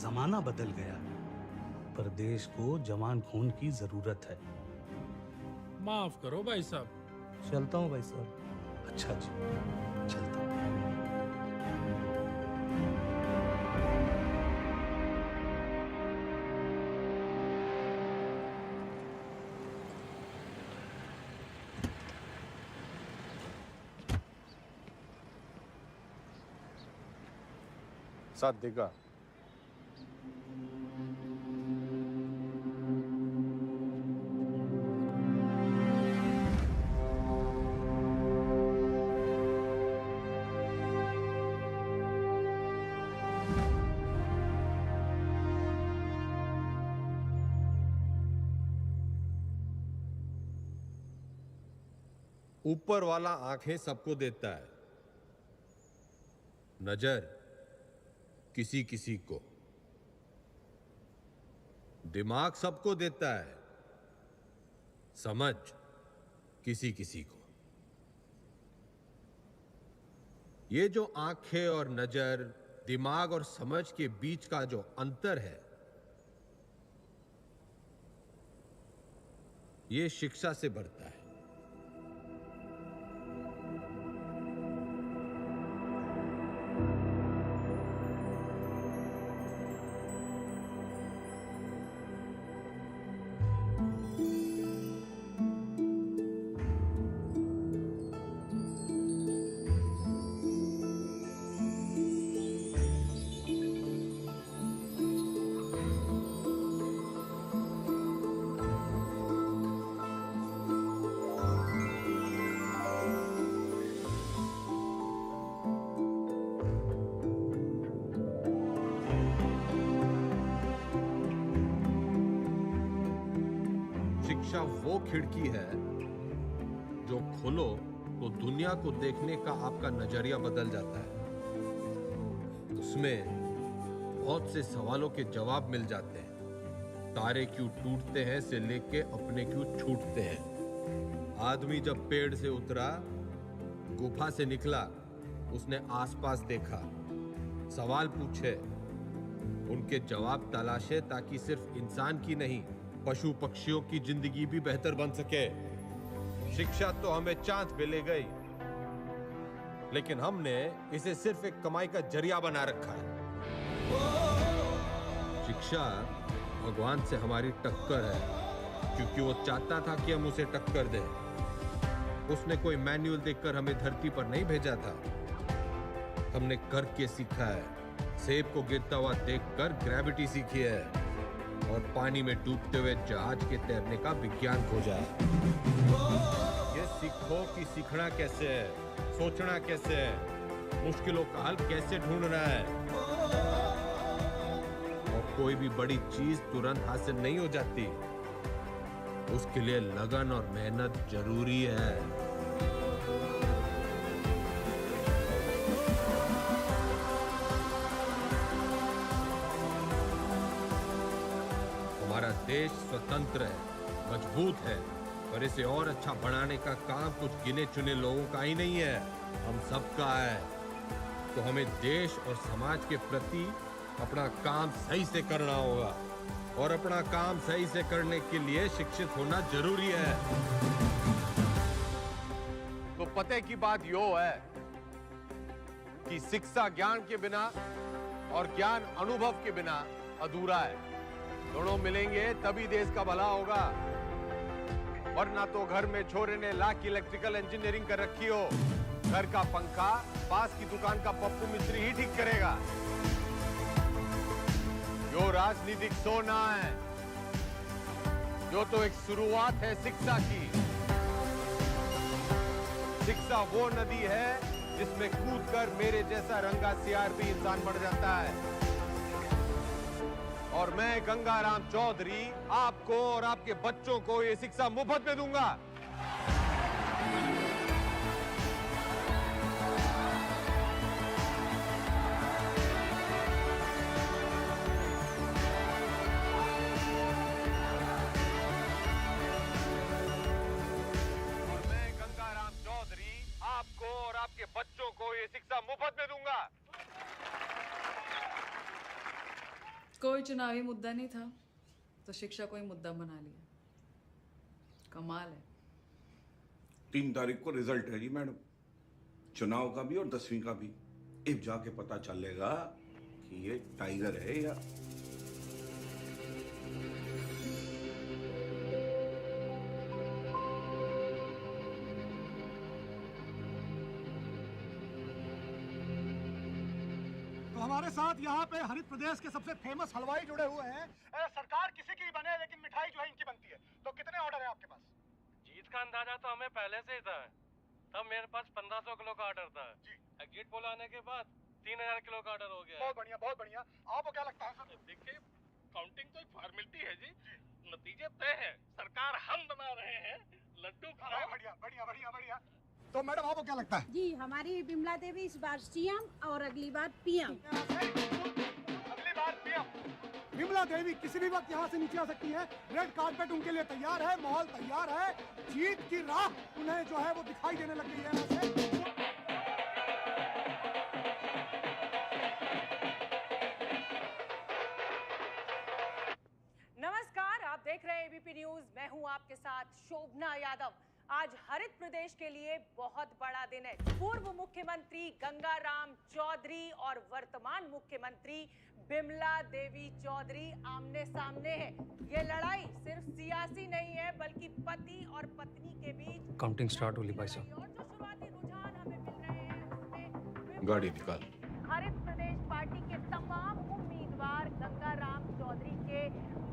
जमाना बदल गया है, पर देश को जवान खून की जरूरत है। माफ करो भाई साहब। चलता हूँ भाई साहब। अच्छा जी, चलता हूँ। साथ देगा? ऊपर वाला आंखें सबको देता है, नजर किसी किसी को, दिमाग सबको देता है, समझ किसी किसी को। ये जो आंखें और नजर, दिमाग और समझ के बीच का जो अंतर है, ये शिक्षा से बढ़ता है। शिक्षा वो खिड़की है जो खोलो तो दुनिया को देखने का आपका नजरिया बदल जाता है। उसमें बहुत से सवालों के जवाब मिल जाते हैं। तारे क्यों टूटते हैं से लेके अपने क्यों छूटते हैं। आदमी जब पेड़ से उतरा, गुफा से निकला, उसने आसपास देखा, सवाल पूछे, उनके जवाब तलाशे ताकि सिर्फ इंसान की नहीं, पशु पक्षियों की जिंदगी भी बेहतर बन सके। शिक्षा तो हमें चांद पे ले गई, लेकिन हमने इसे सिर्फ एक कमाई का जरिया बना रखा है। शिक्षा भगवान से हमारी टक्कर है, क्योंकि वो चाहता था कि हम उसे टक्कर दें। उसने कोई मैनुअल देखकर हमें धरती पर नहीं भेजा था, हमने करके सीखा है। सेब को गिरता हुआ देखकर ग्रेविटी सीखी है और पानी में डूबते हुए जहाज के तैरने का विज्ञान खोजा है। ये सीखो कि सीखना कैसे है, सोचना कैसे है, मुश्किलों का हल कैसे ढूंढना है। और कोई भी बड़ी चीज तुरंत हासिल नहीं हो जाती, उसके लिए लगन और मेहनत जरूरी है। हमारा देश स्वतंत्र है, मजबूत है, पर इसे और अच्छा बनाने का काम कुछ गिने चुने लोगों का ही नहीं है, हम सबका है। तो हमें देश और समाज के प्रति अपना काम सही से करना होगा, और अपना काम सही से करने के लिए शिक्षित होना जरूरी है। तो पते की बात यो है कि शिक्षा ज्ञान के बिना और ज्ञान अनुभव के बिना अधूरा है। दोनों मिलेंगे तभी देश का भला होगा, वरना तो घर में छोरे ने लाख की इलेक्ट्रिकल इंजीनियरिंग कर रखी हो, घर का पंखा पास की दुकान का पप्पू मिस्त्री ही ठीक करेगा। जो राजनीतिक सोना है, जो तो एक शुरुआत है शिक्षा की। शिक्षा वो नदी है जिसमें कूदकर मेरे जैसा रंगा सियार भी इंसान बढ़ जाता है। और मैं गंगाराम चौधरी आपको और आपके बच्चों को ये शिक्षा मुफ्त में दूंगा। और मैं गंगाराम चौधरी आपको और आपके बच्चों को ये शिक्षा मुफ्त में दूंगा। कोई चुनावी मुद्दा नहीं था तो शिक्षा को ही मुद्दा बना लिया। कमाल है। 3 तारीख को रिजल्ट है जी मैडम, चुनाव का भी और 10वीं का भी। अब जाके पता चलेगा कि ये टाइगर है या हमारे साथ यहाँ पे हरित प्रदेश के सबसे फेमस हलवाई जुड़े हुए हैं। सरकार किसी की बने लेकिन मिठाई जो है इनकी बनती है। तो कितने ऑर्डर है आपके पास? जीत का अंदाजा तो हमें पहले से ही था। तब मेरे पास 1500 किलो का ऑर्डर था जी। गेट पोल आने के बाद 3000 किलो का ऑर्डर हो गया। बहुत बढ़िया, बहुत बढ़िया। आपको क्या लगता है सर? देखिए, काउंटिंग तो एक फॉर्मेलिटी है जी, नतीजे तय है। सरकार हम बना रहे हैं, लड्डू खाओ। बढ़िया बढ़िया बढ़िया बढ़िया। तो मैडम आपको क्या लगता है? जी, हमारी बिमला देवी इस बार सीएम और अगली बार पीएम। अगली बार पीएम। बिमला देवी किसी भी वक्त यहाँ से नीचे आ सकती है। रेड कार्पेट उनके लिए तैयार है, माहौल तैयार है। जीत की राह उन्हें जो है वो दिखाई देने लग गई है यहाँ से। नमस्कार, आप देख रहे हैं एबीपी न्यूज। मैं हूं आपके साथ शोभना यादव। आज हरित प्रदेश के लिए बहुत बड़ा दिन है। पूर्व मुख्यमंत्री गंगाराम चौधरी और वर्तमान मुख्यमंत्री बिमला देवी चौधरी आमने सामने हैं। ये लड़ाई सिर्फ सियासी नहीं है, बल्कि पति और पत्नी के बीच। काउंटिंग स्टार्ट होली भाई साहब। और जो शुरुआती रुझान हमें मिल रहे हैं उसमें गाड़ी निकाल। हरित प्रदेश पार्टी के तमाम उम्मीदवार गंगाराम चौधरी के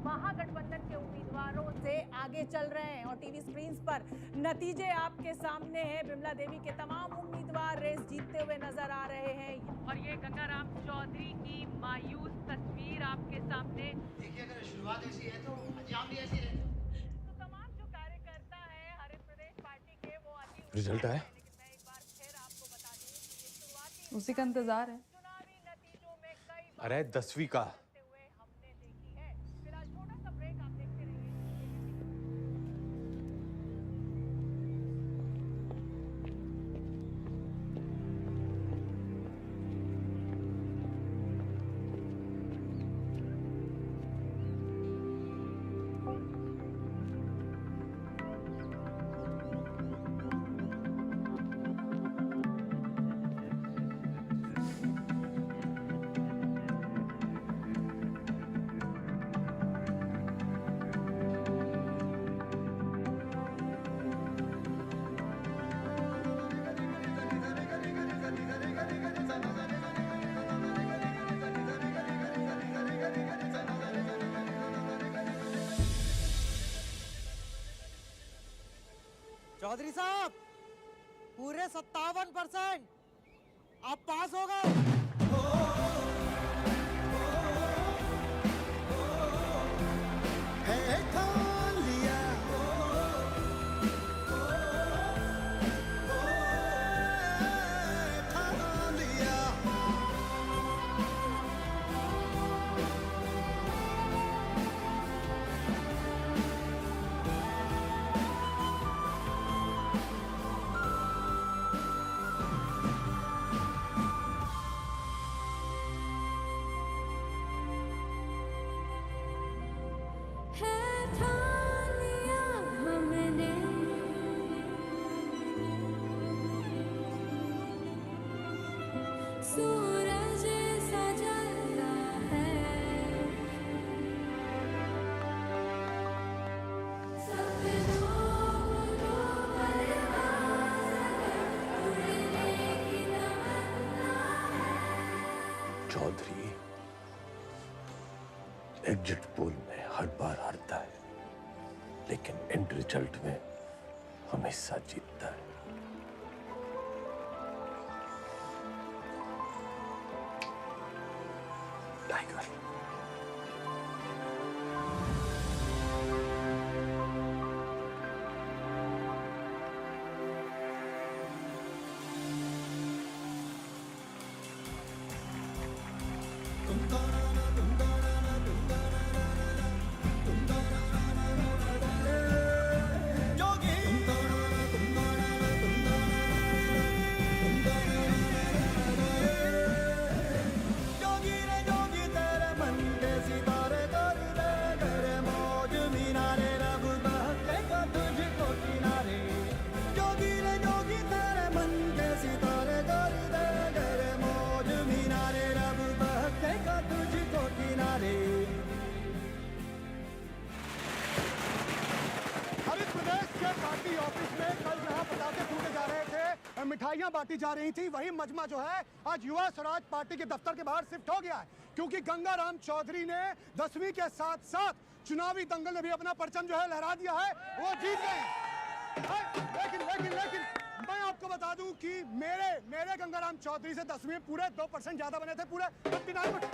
महागठबंधन के उम्मीदवारों से आगे चल रहे हैं और टीवी स्क्रीन्स पर नतीजे आपके सामने हैं। बिमला देवी के तमाम उम्मीदवार रेस जीतते हुए नजर आ रहे हैं और ये गंगाराम चौधरी की मायूस तस्वीर आपके सामने। देखिए, अगर शुरुआत ऐसी है तो अंजाम भी ऐसी है। तो तमाम जो रिजल्ट आया? उसी का इंतजार है। अरे 10वीं का। चौधरी साहब पूरे 57% आप पास हो गए। सूरज सजता है, सपनों को उड़ने की तमन्ना है। चौधरी एग्जिट पोल में हर बार हारता है, लेकिन एंड रिजल्ट में हमेशा जीतता है। टाइगर। हरित प्रदेश के पार्टी ऑफिस में कल जहां पटाखे फूटे जा रहे थे, मिठाइयां बांटी जा रही थी, वही मजमा जो है आज युवा स्वराज पार्टी के दफ्तर के बाहर शिफ्ट हो गया है, क्योंकि गंगाराम चौधरी ने 10वीं के साथ साथ चुनावी दंगल में भी अपना परचम जो है लहरा दिया है, वो जीत गए। लेकिन मैं आपको बता दूं कि मेरे गंगाराम चौधरी से 10वीं में पूरे 2% ज्यादा बने थे, पूरे 59%।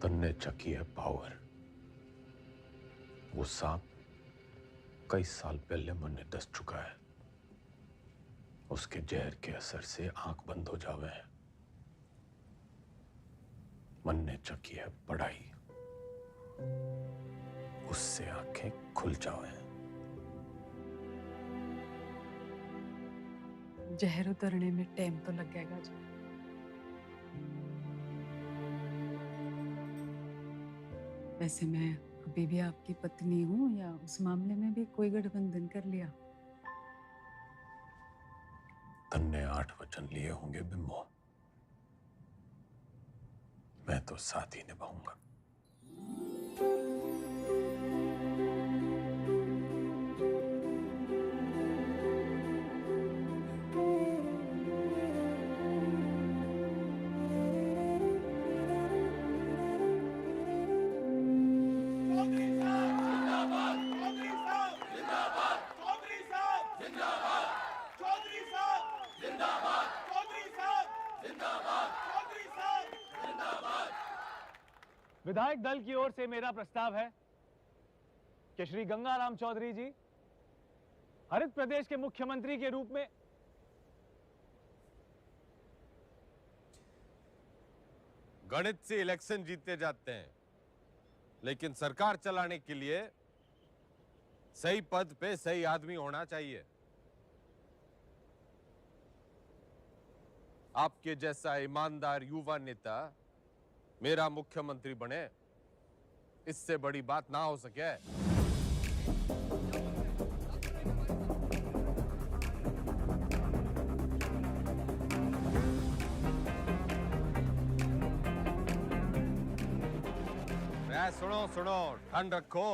तन्ने चकी है पावर। वो सांप कई साल पहले मन दस चुका है। उसके जहर के असर से आंख बंद हो जावे हैं। मन ने चकी है पढ़ाई, उससे आंखें खुल जावे हैं। जहर उतरने में टाइम तो लगेगा जी। वैसे मैं अभी भी आपकी पत्नी हूँ, या उस मामले में भी कोई गठबंधन कर लिया? तन्ने 8 वचन लिए होंगे बिम्बो, मैं तो साथ ही निभाऊंगा। विधायक दल की ओर से मेरा प्रस्ताव है कि श्री गंगाराम चौधरी जी हरित प्रदेश के मुख्यमंत्री के रूप में गणित से इलेक्शन जीते जाते हैं, लेकिन सरकार चलाने के लिए सही पद पे सही आदमी होना चाहिए। आपके जैसा ईमानदार युवा नेता मेरा मुख्यमंत्री बने, इससे बड़ी बात ना हो सके। सुनो सुनो, ठंड रखो।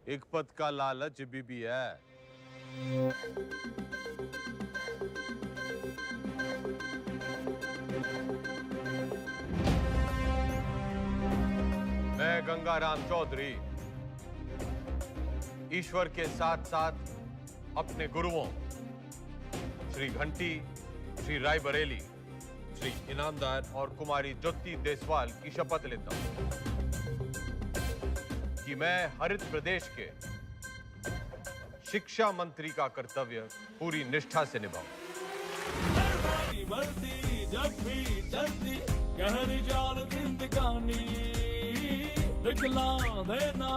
एक पद का लालच भी है। मैं गंगाराम चौधरी ईश्वर के साथ साथ अपने गुरुओं श्री घंटी, श्री रायबरेली, श्री इनामदार और कुमारी ज्योति देसवाल की शपथ लेता हूं कि मैं हरित प्रदेश के शिक्षा मंत्री का कर्तव्य पूरी निष्ठा से निभाऊं। बढ़ती जब भी चलती गहरी जाल जिंदगानी दिखला देना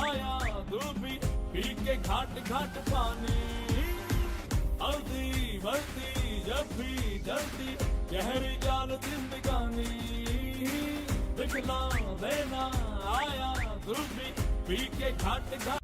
आया धूपी पी के घाट घाट पानी हल्दी बढ़ती जब भी चलती गहरी जाल जिंदगानी दिखला देना आया धूपी पी के घाट घाट